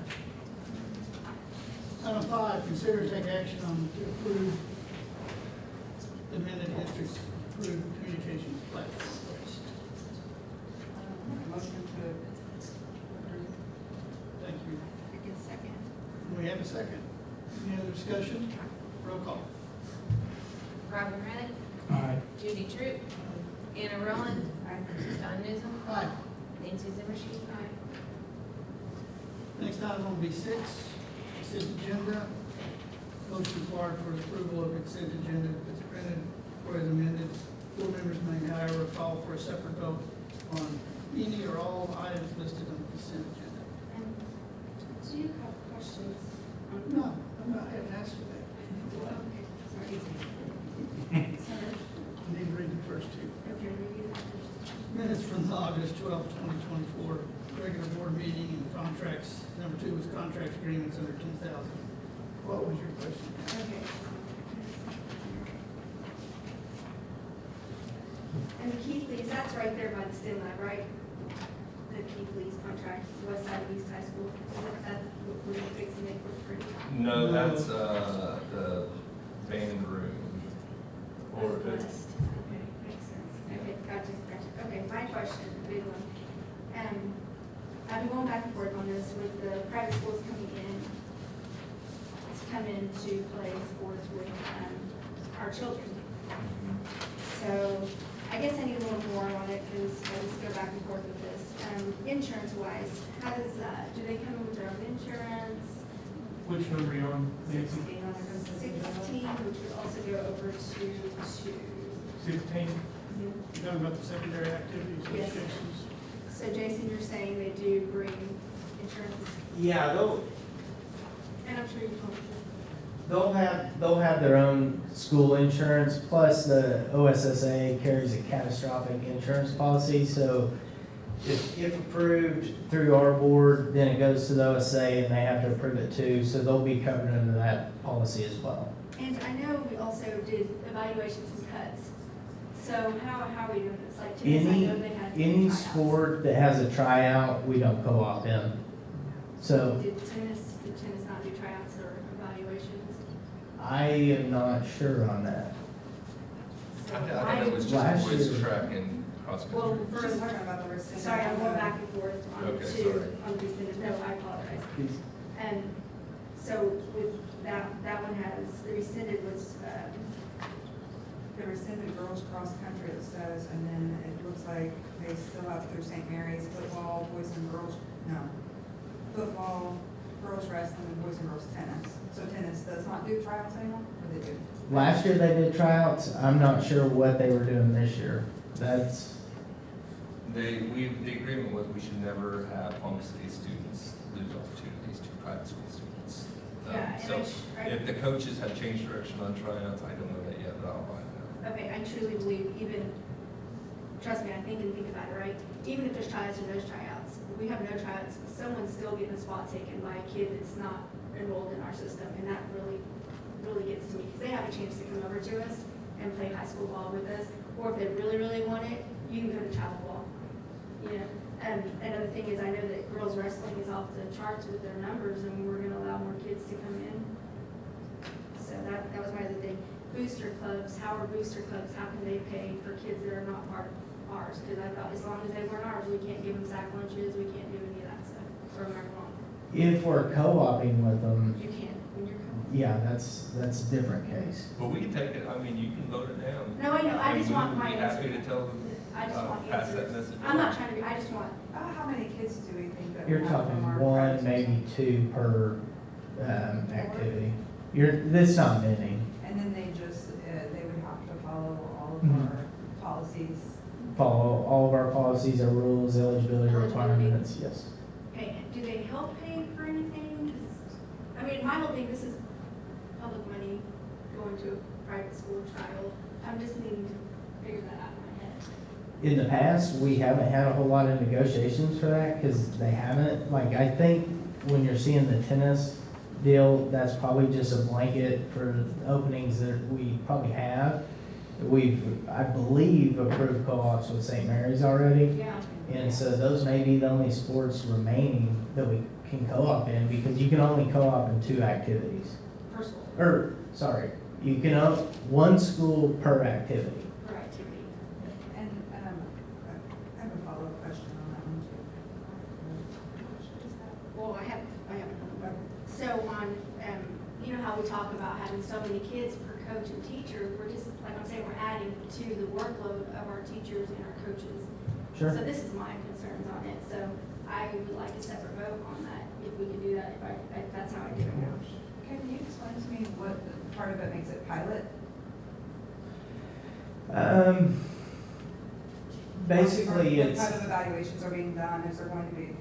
Item 5, consider to take action on to approve the amended district's approved communications platform. Motion to approve. Thank you. I can second. We have a second. Any other discussion? Roll call. Robin Reddick. Aye. Judy Truitt. Anna Roland. Don Newsom. Aye. Nancy Zimmershed. Next item on B6, consent agenda. Motion required for approval of consent agenda as printed or as amended. Board members may, however, call for a separate vote on any or all items listed on the consent agenda. Do you have questions? No, I haven't asked for that. Sorry. I need to read the first two. Okay, read it first. Minutes from the August 12, 2024 regular board meeting, and contracts. Number 2 was contract agreements under 10,000. What was your question? Okay. And the Keithley's, that's right there by the STEM lab, right? The Keithley's contract, west side of East High School. That we're fixing it for free. No, that's the band room. Or West. Okay, makes sense. Okay, gotcha. Okay, my question, the big one. I've been going back and forth on this with the private schools coming in. It's come into play sports with our children. So I guess I need a little more on it because I just go back and forth with this. Insurance-wise, how does that, do they come in with their own insurance? Which number are you on, Nancy? 16, which would also go over to 16? You're talking about the secondary activities Yes. associations? So Jason, you're saying they do bring insurance? Yeah, And I'm sure you told me. they'll have their own school insurance, plus the OSSA carries a catastrophic insurance policy, so if approved through our board, then it goes to the OSA and they have to approve it too, so they'll be covered under that policy as well. And I know we also did evaluations and cuts. So how are we doing this? Like tennis, I know they had Any tryouts. sport that has a tryout, we don't co-op in. So, Did tennis not do tryouts or evaluations? I am not sure on that. I thought it was Last just boys year- track and cross country. Well, We're just talking about the rescinded. sorry, I'm going back and forth on the Okay, two, sorry. on the rescinded, no, I apologize. And so with that one has, the rescinded was, The rescinded girls cross country it says, and then it looks like they still have through St. Mary's football, boys and girls, no. Football, girls wrestling, and boys and girls tennis. So tennis does not do tryouts anymore, or they do? Last year they did tryouts. I'm not sure what they were doing this year. That's, The agreement was we should never have Ponca City students lose opportunities to private school students. Yeah, and So I if the coaches have changed direction on tryouts, I don't know that yet, but I'll find out. okay, I truly believe even, trust me, I think about it, right? Even if there's tryouts or no tryouts, if we have no tryouts, someone's still getting a spot taken by a kid that's not enrolled in our system, and that really gets to me, because they have a chance to come over to us and play high school ball with us, or if they really want it, you can go to travel ball. You know, and another thing is, I know that girls wrestling is off the charts with their numbers, and we're gonna allow more kids to come in. So that was my other thing. Booster clubs, how are booster clubs, how can they pay for kids that are not part of ours? Because I thought as long as they weren't ours, we can't give them sack lunches, we can't do any of that stuff, or am I wrong? if we're co-oping with them, You can, when you're coming. yeah, that's a different case. But we can take it, I mean, you can vote it down. No, I know, I just want my We would be happy to answer. tell them, I just want pass that answers. message I'm on. not trying to be, I just want, How many kids do we think that? You're we have talking from our one, private maybe schools? two per, activity. That's not many. And then they just, they would have to follow all of Mhm. our policies. Follow all of our policies, our rules, eligibility requirements, yes. okay, do they help pay for anything? 'Cause, I mean, my whole thing, this is public money going to a private school child. I'm just needing to figure that out in my head. In the past, we haven't had a whole lot of negotiations for that, because they haven't, like, I think when you're seeing the tennis deal, that's probably just a blanket for openings that we probably have. We've, I believe, approved co-ops with St. Mary's already, Yeah. and so those may be the only sports remaining that we can co-op in, because you can only co-op in 2 activities. Per school, Or, sorry, you can, one school per activity. per activity. And, I have a follow-up question on that one too. Well, I have another. So on, you know how we talk about having so many kids per coach and teacher, we're just, like I'm saying, we're adding to the workload of our teachers and our coaches. Sure. So this is my concerns on it, so I would like a separate vote on that, if we could do that, if that's how I do it now. Can you explain to me what part of it makes it pilot? Basically, Or it's, what type of evaluations are being done, is there going to be?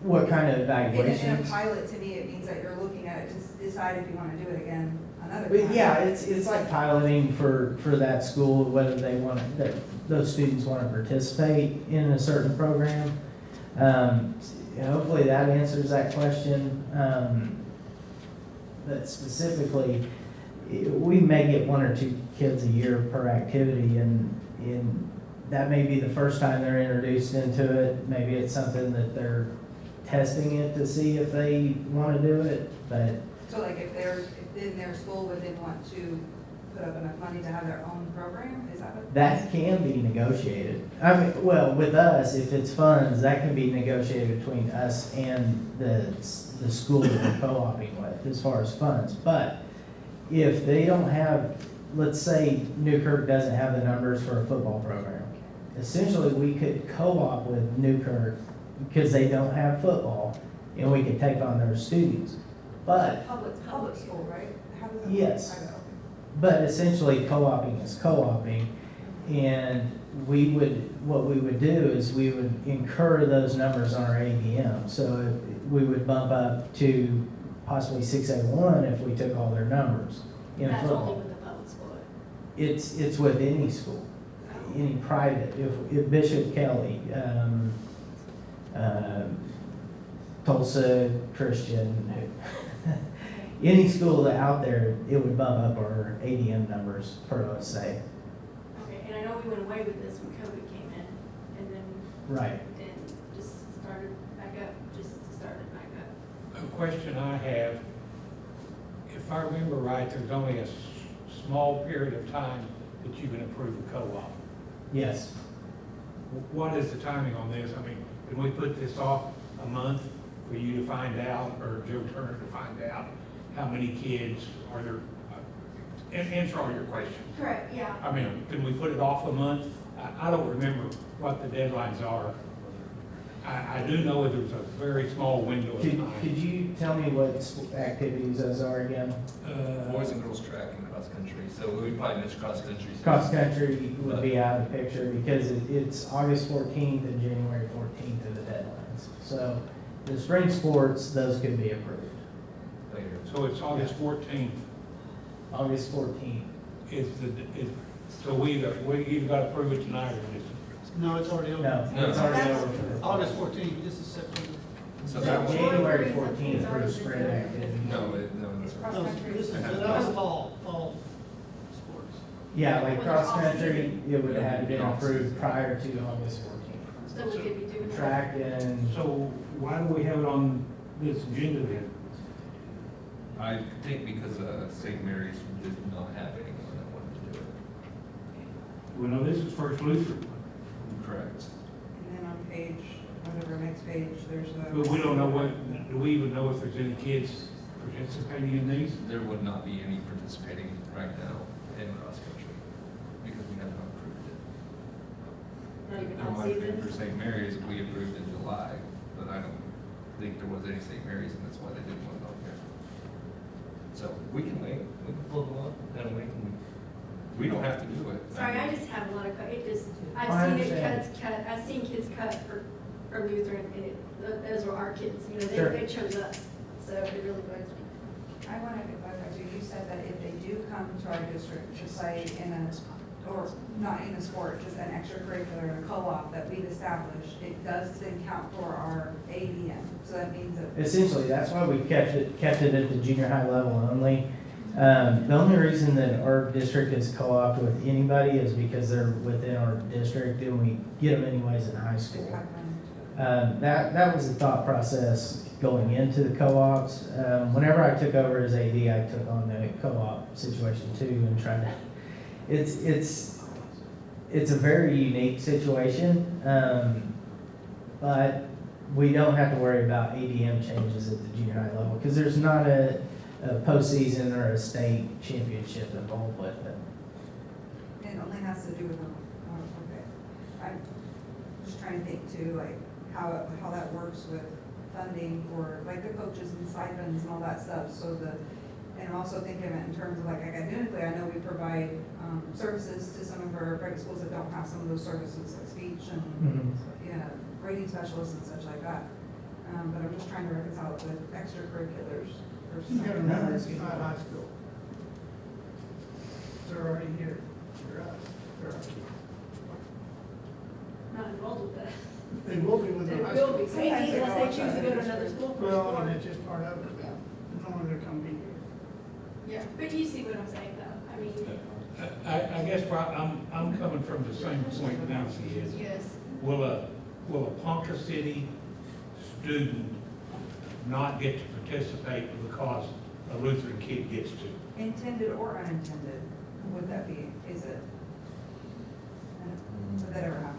what kind of In a evaluations? pilot, to me, it means that you're looking at it to decide if you want to do it again another But time. yeah, it's like piloting for that school, whether they want, that those students want to participate in a certain program. Hopefully that answers that question. But specifically, we may get 1 or 2 kids a year per activity, and that may be the first time they're introduced into it. Maybe it's something that they're testing it to see if they want to do it, but So like if in their school, would they want to put up enough money to have their own program, is that what? that can be negotiated. I mean, well, with us, if it's funds, that can be negotiated between us and the school that we're co-oping with as far as funds. But if they don't have, let's say Newkirk doesn't have the numbers for a football program, essentially we could co-op with Newkirk because they don't have football, and we could take on their students. But Public school, right? How does that work? Yes. Private, okay. But essentially, co-oping is co-oping, and what we would do is we would incur those numbers on our ABM. So we would bump up to possibly 6A1 if we took all their numbers in That's only football. with the public school. It's with any school, any private, if Bishop Kelly, Tulsa Christian, any school out there, it would bump up our ADM numbers per OSA. Okay, and I know we went away with this when COVID came in, and then, Right. and just started back up, just started back up. A question I have, if if I remember right, there's only a small period of time that you can approve a co-op. Yes. What is the timing on this? I mean, can we put this off a month for you to find out, or Joe Turner to find out how many kids are there? And answer all your questions. Correct, yeah. I mean, can we put it off a month? I don't remember what the deadlines are. I do know that there's a very small window of Could time. you tell me what activities those are again? Boys and girls track and cross country, so we probably missed cross country. Cross country would be out of the picture because it's August 14th and January 14th are the deadlines. So the spring sports, those could be approved. Later. So it's August 14th August 14th. So we either got to approve it tonight or just. No, it's already over. No, No. it's already That's- over. for the- August 14th, this is September. So So that was, January 14th for the spring activity. no, that's Cross No, country. this is, that was fall sports. Yeah, like With cross off country, it would Yeah, have been off approved season. prior to August 14th. So we could be doing that. Track and, So why do we have it on this agenda then? I think because St. Mary's did not have anyone that wanted to do it. Well, no, this is First Lutheran, Correct. And then on page, whatever, next page, there's a. but we don't know do we even know if there's any kids participating in these? There would not be any participating right now in cross country because we have not approved it. Not even There off might have been for season. St. Mary's, we approved in July, but I don't think there was any St. Mary's, and that's why they didn't want it on here. So we can wait, we can pull them up, and we don't have to do it. Sorry, I just have a lot of, it just, I I've seen it understand. cut, I've seen kids cut for Lutheran, and those were our kids, you know, Sure. they chose us, so it really bugs me. I wanted to clarify too, you said that if they do come to our district to play in a, or not in a sport, just an extracurricular, a co-op that we've established, it does then count for our ADM. So that means that, essentially, that's why we kept it at the junior high level only. The only reason that our district is co-opted with anybody is because they're within our district and we get them anyways in high they school. have them. That was the thought process going into the co-ops. Whenever I took over as AD, I took on the co-op situation too and tried to, it's a very unique situation. But we don't have to worry about ADM changes at the junior high level because there's not a postseason or a state championship involved with it. It only has to do with, okay. I'm just trying to think too, like, how that works with funding for, like, the coaches and stipends and all that stuff, so and I'm also thinking of it in terms of, like, academically, I know we provide, services to some of our private schools that don't have some of those services, like speech and, grading specialists and such like that. But I'm just trying to reconcile it with extracurriculars versus. You gotta remember, it's not high school. They're already here, they're us, they're us. Not involved with that. They will be when They they're high will school. be, maybe unless they choose to go to another school for Well, sport. and it's just part of it, normally they're coming here. Yeah, but you see what I'm saying though, I mean, I guess I'm coming from the same point Nancy is. yes. Will a Ponca City student not get to participate because a Lutheran kid gets to? Intended or unintended, would that be, is it? Would that ever happen?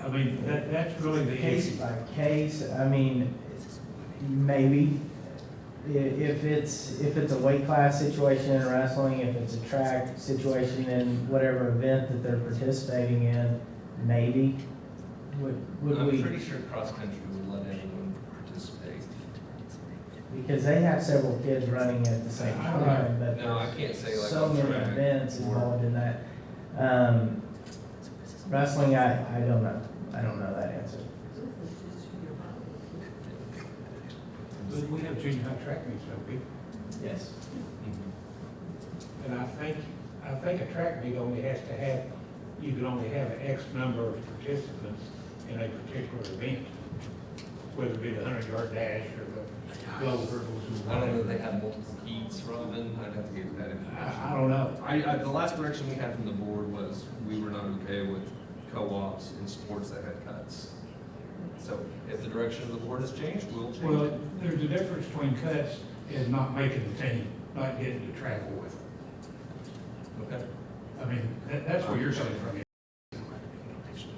I mean, that's really the Case issue. by case, I mean, maybe. If it's a weight class situation in wrestling, if it's a track situation in whatever event that they're participating in, maybe. Would I'm we, pretty sure cross country would let anyone participate. because they have several kids running at the same time, but No, I can't say like so on many track. events or- involved in that. Wrestling, I don't know. I don't know that answer. But we have junior high track meets, don't we? Yes. Mhm. And I think a track meet only has to have, you can only have an X number of participants in a particular event, whether it be the 100-yard dash or the glow hurdles or I don't know whatever. if they have multiple heats, Robin, I'd have to get that information. I don't know. The last direction we had from the board was we were not okay with co-ops in sports that had cuts. So if the direction of the board has changed, we'll change Well, it. there's a difference between cuts and not making the team. not getting to travel with them. Okay. I mean, that's where you're coming from.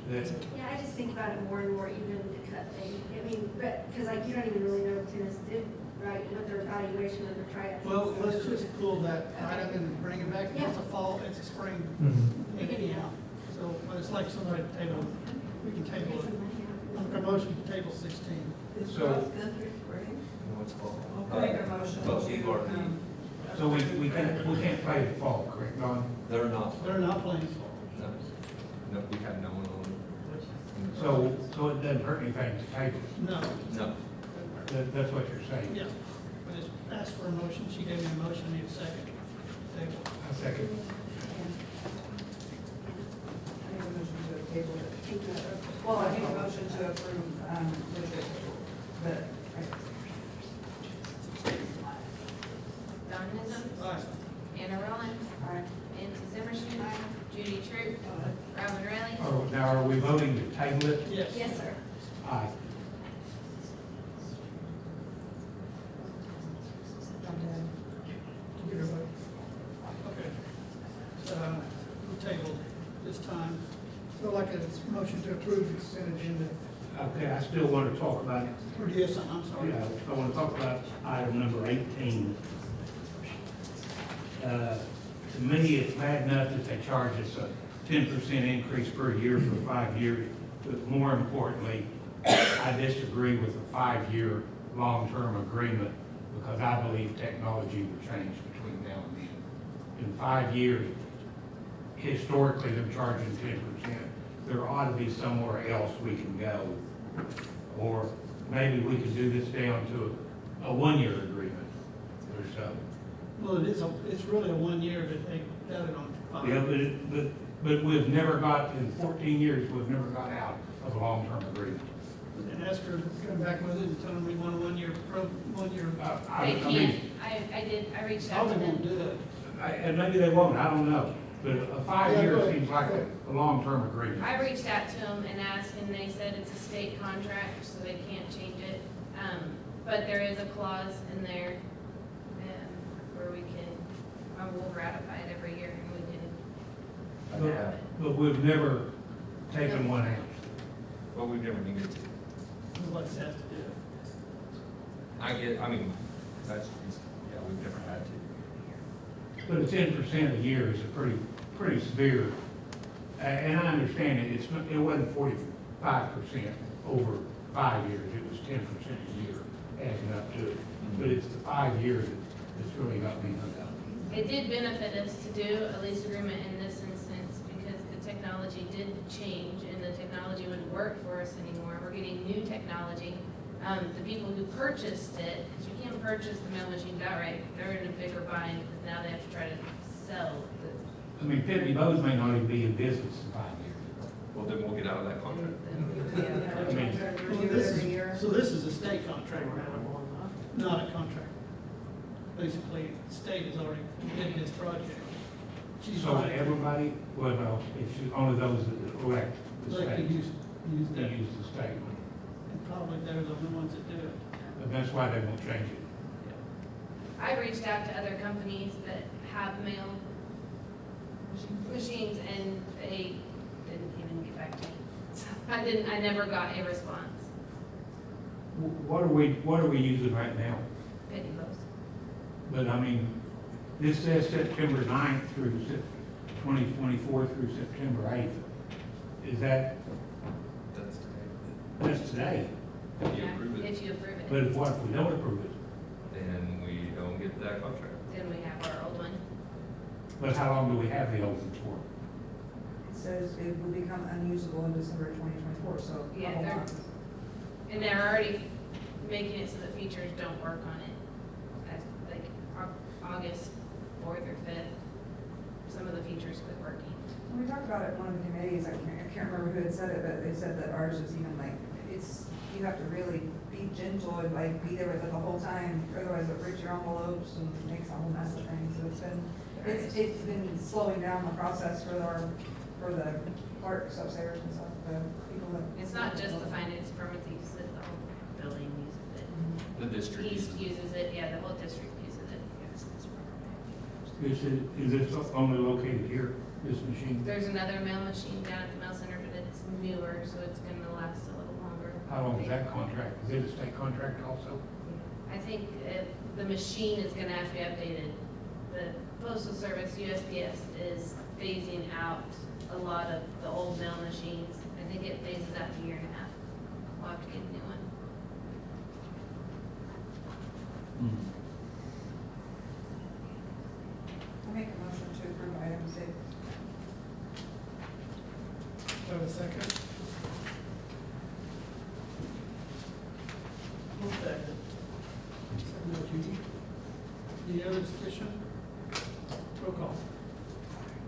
That, Yeah, I just think about it more and more, even the cut thing. I mean, but, because like, you don't even really know what tennis did, right, what their evaluation of their tryouts. Well, let's just pull that item and bring it back. It's a fall, it's a spring, anyhow. So, but it's like somebody table, we can table it. A motion to table 16. so, What's called? I'll make a motion But we to, already- so we can't play the fall, correct, Don? They're not. They're not playing fall. No, no, we had no one on. So it doesn't hurt anything to table it. No, No. That's what you're saying? yeah. I just asked for a motion, she gave me a motion, I need a second. Table. I second. I make a motion to table it. Well, I make a motion to approve, the, Don Newsom, Aye. Anna Roland, Aye. Nancy Zimmerstein, Judy Truitt, Robin Riley. Oh, now are we voting to table it? Yes. Yes, sir. Aye. Get everybody? Okay. We'll table this time. So like a motion to approve the consent agenda. Okay, I still want to talk about, Or do you have something? I'm sorry. yeah, I want to talk about item number 18. To me, it's bad enough that they charge us a 10% increase per year for 5 years, but more importantly, I disagree with a 5-year long-term agreement because I believe technology will change between now and then. In 5 years, historically, they're charging 10%. There ought to be somewhere else we can go. Or maybe we could do this down to a 1-year agreement or so. Well, it's really a 1 year that they got it on 5. Yeah, but we've never got, in 14 years, we've never got out of a long-term agreement. And ask her to come back with it and tell them we want a 1 year, 1 year. They I can't, mean, I reached out Probably to won't them. do it. and maybe they won't, I don't know. But a Yeah, 5-year go ahead. seems like a long-term agreement. I reached out to them and asked, and they said it's a state contract, so they can't change it. But there is a clause in there, where we can, we'll ratify it every year, and we can. But we've never taken one out. Well, we've never needed to. Nobody has to do it. I mean, that's, yeah, we've never had to. But a 10% a year is a pretty severe, and I understand it, it wasn't 45% over 5 years, it was 10% a year adding up to it. But it's the 5 years that's really got me hung up. It did benefit us to do a lease agreement in this instance because the technology did change and the technology wouldn't work for us anymore. We're getting new technology. The people who purchased it, because you can't purchase the mill machines outright, they're in a bigger bind because now they have to try to sell I mean, Pitney Bowes may not even be in business in 5 years. Well, then we'll get out of that contract. I mean, Well, so this is a state contract, not a contract. Basically, the state has already did this project. She's so right. everybody, well, no, it's only those that elect the They state, could use they that, use the state. and probably they're the only ones that do it. And that's why they won't change it. I reached out to other companies that have mail machines and they didn't even get back to me. So I never got a response. What are we using right now? Pitney Bowes. But I mean, this says September 9th through 2024 through September 8th. Is that, That's today. that's today? If you approve it, If you approve it, But if what if we don't approve it? then we don't get that contract. then we have our old one. But how long do we have the old one for? It says it will become unusable in December 2024, so a Yeah, couple they're- months. And they're already making it so the features don't work on it. As like August 4th or 5th, some of the features quit working. When we talked about it in one of the committees, I can't remember who had said it, but they said that ours is even like, you have to really be gentle and like be there with it the whole time, otherwise it breaks your envelopes and makes a whole mess of things. So it's been slowing down the process for the clerks upstairs and stuff, the people that. It's not just the finance department that uses it, the whole building uses it. The district East uses it. uses it, yeah, the whole district uses it. Is this only located here, this machine? There's another mail machine down at the mail center, but it's newer, so it's gonna last a little longer. How long is that contract? Is it a state contract also? I think the machine is gonna have to be updated. The Postal Service, USPS, is phasing out a lot of the old mail machines. I think it phases out in a year and a half. We'll have to get a new one. I make a motion to approve item 6. Do I have a second? One second. Second by Judy. Any other discussion? Roll call.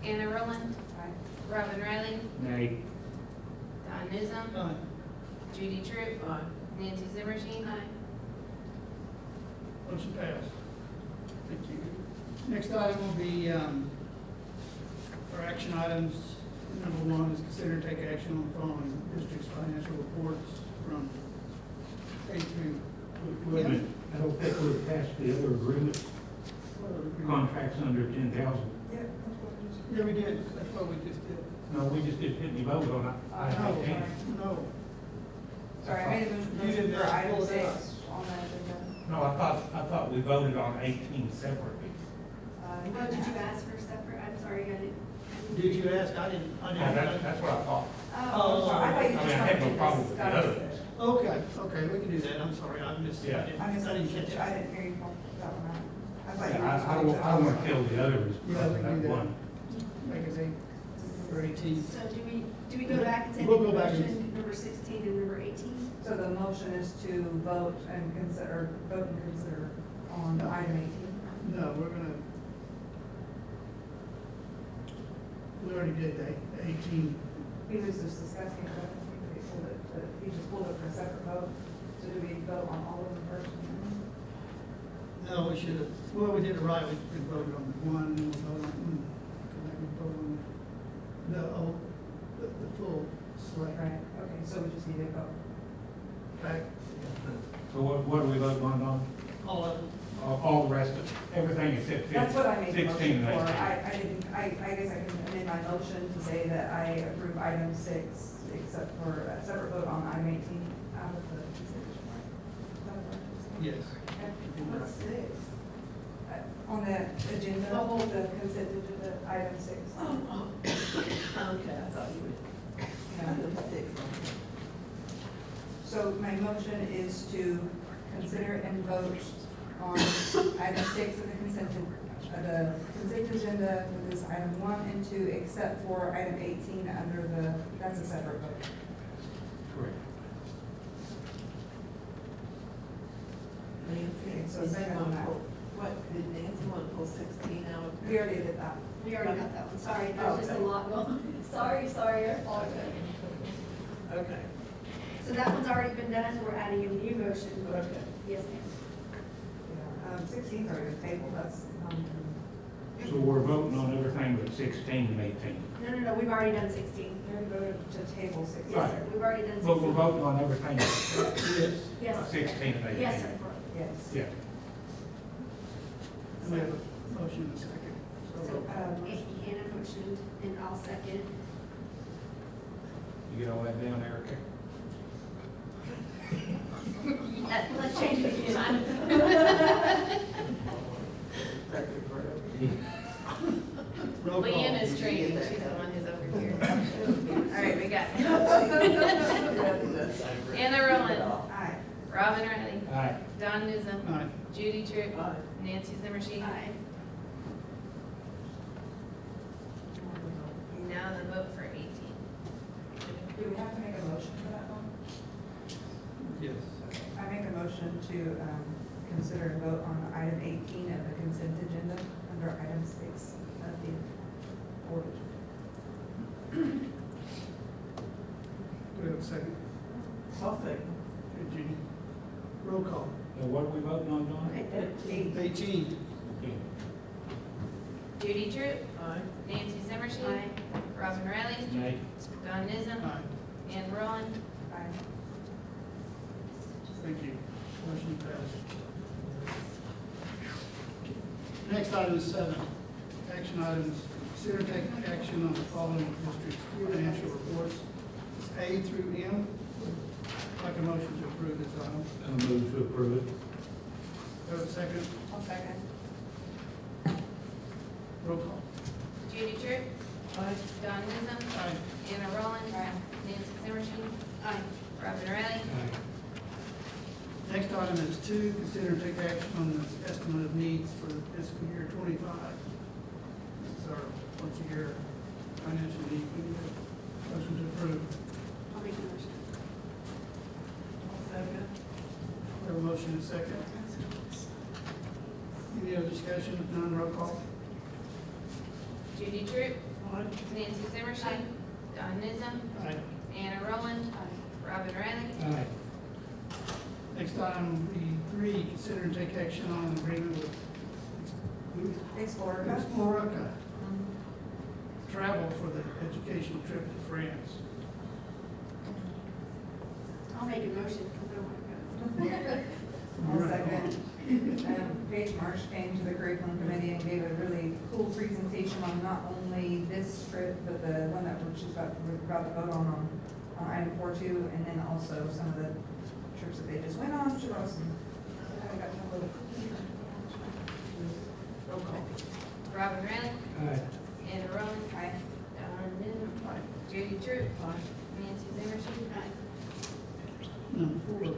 Anna Roland, Aye. Robin Riley, Nay. Don Newsom, Aye. Judy Truitt, Nancy Zimmerstein. Motion passed. Thank you. Next item will be, for action items. Number 1 is consider and take action on the following district's financial reports from A through. Wait a minute, I don't think we've passed the other agreement, contracts under 10,000. Yeah, that's what it is. Yeah, we did. That's what we just did. No, we just didn't vote on it. No. Sorry, I made a You motion didn't for pull item it 6 up. on the agenda. No, I thought we voted on 18 separately. Oh, did you ask for separate? I'm sorry, I didn't. Did you ask? I didn't. That's what I thought. Oh, I thought you I just mean, I had no wanted to problem with the discuss other. it. Okay, we can do that. I'm sorry, I missed it. Yeah. I didn't I catch misunderstood, I that. didn't hear you call that one out. I thought you were Yeah, just I going don't, I don't want to kill the others, Yeah, we because can that do that. one. Make it 8 or 18. So do we go back and say We'll go back and- motion number 16 and number 18? So the motion is to vote and consider on item 18. No, we already did the 18. He was just discussing, but I think they pulled it, but he just pulled it for a separate vote. So do we vote on all of them first? No, we should have, well, we did it right. We voted on 1, then we voted on, we voted on the full slate. Right, okay, so we just need to vote. Right? So what are we voting on? All of them. All the rest of, everything except 15, That's what I made the 16 motion and for. 18. I guess I can amend my motion to say that I approve item 6, except for a separate vote on item 18 out of the consideration. Yes. What's 6? On the agenda, the consent agenda, item 6. Okay, I thought you would. Yeah. So my motion is to consider and vote on item 6 of the consent agenda, which is item 1 and 2, except for item 18 under the, that's a separate vote. Correct. Okay, so second on that. What, did Nancy want to pull 16 out? We already did that. We already got that one. Sorry, there's just a lot going on. Sorry, all good. Okay. So that one's already been done. We're adding a new motion. Okay. Yes, ma'am. Yeah, 16 is already been tabled, that's, So we're voting on everything but 16 and 18. No, we've already done 16. we already voted to table 16. Yes, sir, we've already done 16. But we're voting on everything but Yes. Yes, sir. 16 and 18. Yes, sir. Yes. Yeah. We have a motion and a second. So, Hannah motioned and I'll second. You get all that down, Erica? Let's change it again. Roll call. Leanna's trained, she's the one who's over here. All right, we got Anna Roland, Aye. Robin Riley, Aye. Don Newsom, Aye. Judy Truitt, Aye. Nancy Zimmerstein. Aye. Now the vote for 18. Do we have to make a motion for that one? Yes. I make a motion to consider and vote on item 18 of the consent agenda under item 6 of the board. Do we have a second? I'll second. Okay, Judy. Roll call. And what are we voting on, Don? 18. Okay. Judy Truitt, Aye. Nancy Zimmerstein, Aye. Robin Riley, Nay. Don Newsom, Aye. Anna Roland. Aye. Thank you. Motion passed. Next item is 7. action items, consider taking action on the following district financial reports, A through M. Like a motion to approve this item. I move to approve it. Have a second? I'll second. Roll call. Judy Truitt, Aye. Don Newsom, Aye. Anna Roland, Aye. Nancy Zimmerstein, Robin Riley. Next item is 2, consider and take action on the estimate of needs for fiscal year 25. This is our once-a-year financial need. We need a motion to approve. I'll make a motion. Second. We have a motion and a second. Any other discussion? If none, roll call. Judy Truitt, Nancy Zimmerstein, Don Newsom, Aye. Anna Roland, Robin Riley. Aye. Next item, B3, consider and take action on an agreement with Explorer. Explorica. Travel for the educational trip to France. I'll make a motion, because I want to go. I'll second. Paige Marsh came to the curriculum committee and gave a really cool presentation on not only this trip, but the one that we're about to vote on item 4.2, and then also some of the trips that they just went on. She wrote some, I got a little. Roll call. Robin Riley, Aye. Anna Roland, Aye. Don Newsom, Judy Truitt, Nancy Zimmerstein. Number 4,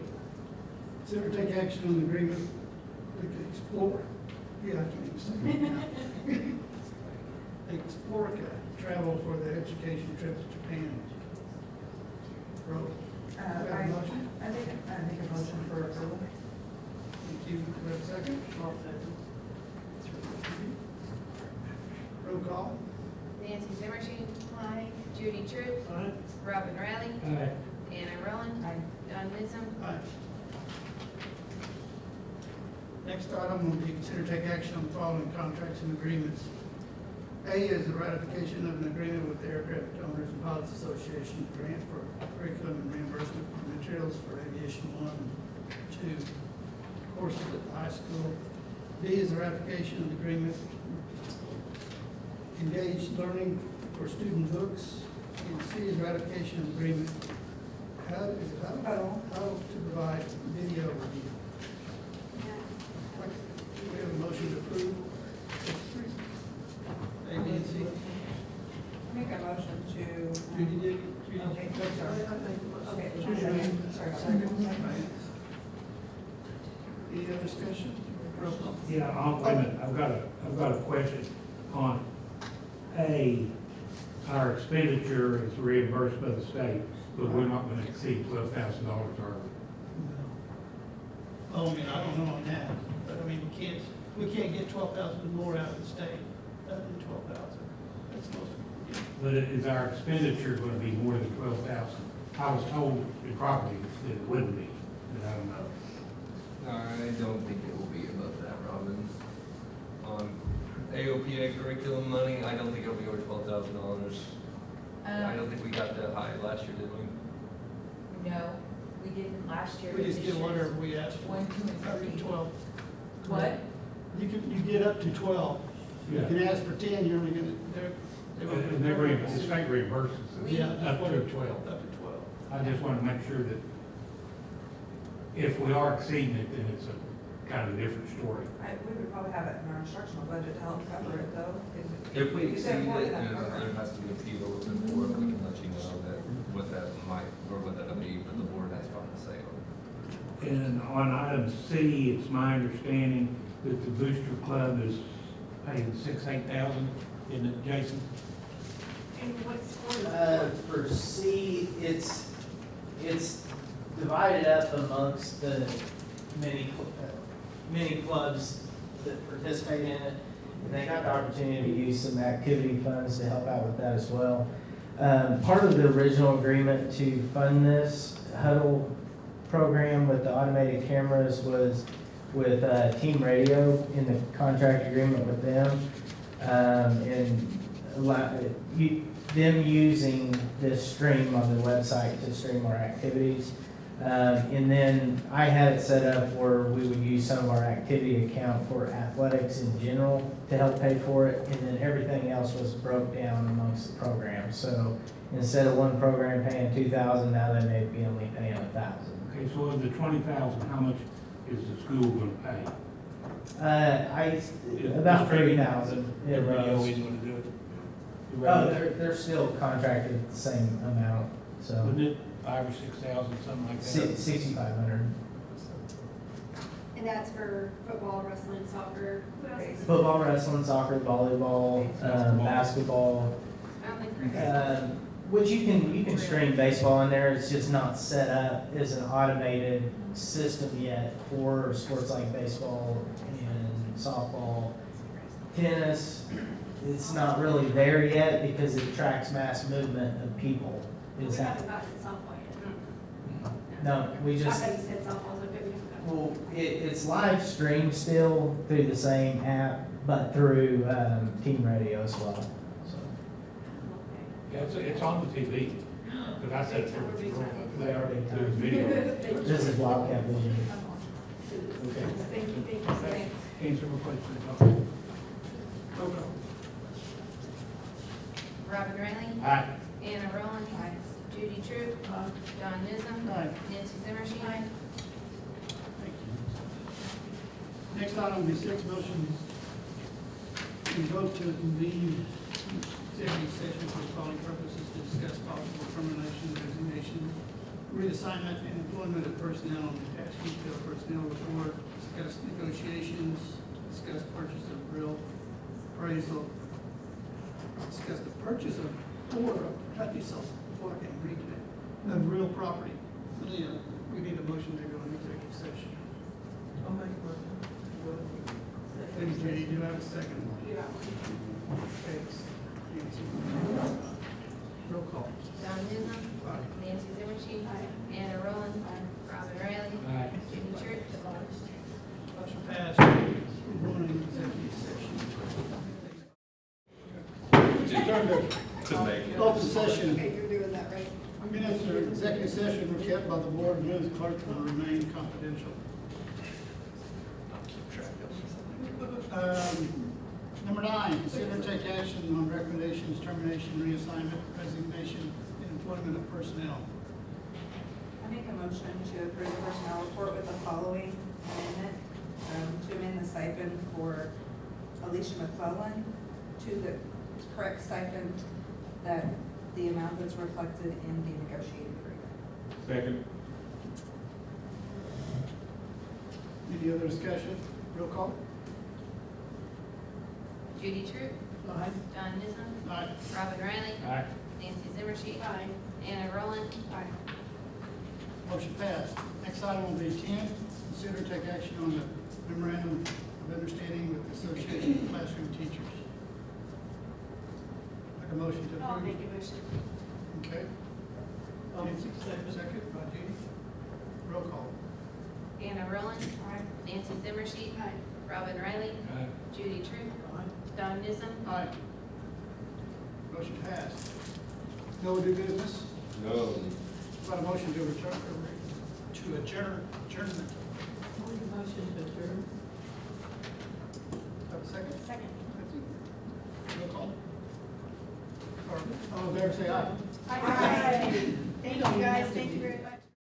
consider and take action on the agreement with Explore. Yeah, I can't even say it now. Explorica, travel for the education trip to Japan. Roll. I make a motion for approval. Thank you. Do we have a second? Roll call. Nancy Zimmerstein, Judy Truitt, Aye. Robin Riley, Aye. Anna Roland, Aye. Don Newsom, Aye. Next item will be consider take action on the following contracts and agreements. A is the ratification of an agreement with the Aircraft Owners and Pilots Association grant for curriculum and reimbursement for materials for Aviation 1 and 2 courses at the high school. B is the ratification of the agreement engaged learning for student books. And C is ratification of the agreement. How is it how to provide video review. We have a motion to approve. A, B, and C. Make a motion to. Judy did. Judy. Okay, sorry. Okay. Judy. Sorry. Any other discussion? Roll call. Yeah, wait a minute, I've got a question on A, our expenditure is reimbursed by the state, but we're not gonna exceed $12,000, are Oh, I mean, I don't know on that, but I mean, we can't get 12,000 more out of the state, other than 12,000. That's most, yeah. But is our expenditure gonna be more than 12,000? I was told in property that it wouldn't be, but I don't know. I don't think it will be above that, Robin. On AOPA curriculum money, I don't think it'll be over $12,000. I don't think we got that high last year, did we? No, we didn't last year. We just This get year whatever is we ask for. 1, 2, and Up to 3. 12. What? You get up to 12. You Yeah. can ask for 10, you're only gonna, And the state reimburses us Yeah, up to 12. Up to 12. I just want to make sure that if we are exceeding it, then it's a kind of a different story. We would probably have it in our instructional budget to help cover it, though. If we exceed more it, than and that, cover it. there has to be a fee a little bit more, we can let you know that, what that might, or what that'll be, but the board has final say on it. And on item C, it's my understanding that the Booster Club is paying $8,000, isn't it, Jason? And what's for? For C, it's divided up amongst the many clubs that participate in it. And they got the opportunity to use some activity funds to help out with that as well. Part of the original agreement to fund this huddle program with the automated cameras was with Team Radio in the contract agreement with them. Them using this stream on the website to stream our activities. And then I had it set up where we would use some of our activity account for athletics in general to help pay for it, and then everything else was broke down amongst the programs. So instead of one program paying $2,000, now they may be only paying $1,000. Okay, so of the 20,000, how much is the school gonna pay? About 3,000. Everybody always gonna do it? Oh, they're still contracted the same amount, so Wouldn't it 5,000 or 6,000, something like that? 6,500. And that's for football, wrestling, soccer, what else? Football, wrestling, soccer, volleyball, basketball. I don't think cricket. Which you can stream baseball in there. It's just not set up as an automated system yet for sports like baseball and softball, tennis. It's not really there yet because it tracks mass movement of people. We Is haven't that? gotten it softball yet. No, we I just. thought you said softball, so maybe we haven't gotten Well, it's live streamed still through the same app, but through Team Radio as well. So Yeah, it's on the TV. Because I said for the girl up there, They there's already video. this is Wildcat Vision. Okay. Thank you. Answer my question. Roll call. Robin Riley. Aye. Anna Roland. Judy True. Don Newsom. Aye. Nancy Zimmerstein. Thank you. Next item will be 6 motions and vote to convene executive session for the following purposes to discuss possible termination, resignation, reassignment, and employment of personnel and attached detailed personnel report, discuss negotiations, discuss purchase of real appraisal, discuss the purchase of I can't read that, of real property. Leah, we need a motion to go into executive session. I'll make a motion. Thanks, Judy. Do I have a second? Thanks. Nancy. Roll call. Don Newsom. Aye. Nancy Zimmerstein. Anna Roland. Robin Riley. Aye. Judy True. Motion passed. We're going into executive session. Return to open session. Okay, you're doing that right. Minutes of executive session were kept by the board, and the clerk will remain confidential. Number 9, consider and take action on recommendations, termination, reassignment, resignation, and employment of personnel. I make a motion to approve the personnel report with the following amendment, to amend the stipend for Alicia McClellan to the correct stipend that the amount that's reflected in the negotiated agreement. Second. Any other discussion? Roll call. Judy True. Aye. Don Newsom. Aye. Robin Riley. Aye. Nancy Zimmerstein. Anna Roland. Motion passed. Next item will be 10, consider and take action on the memorandum of understanding with the Association of Classroom Teachers. Like a motion to I'll approve. make a motion. Okay. Nancy, second by Judy. Roll call. Anna Roland. Nancy Zimmerstein. Robin Riley. Aye. Judy True. Don Newsom. Aye. Motion passed. No new business? No. Got a motion to return, to adjournment. Motion to adjourn. Have a second? Second. Roll call. All in favor, say aye. Aye. Thank you, guys. Thank you very much.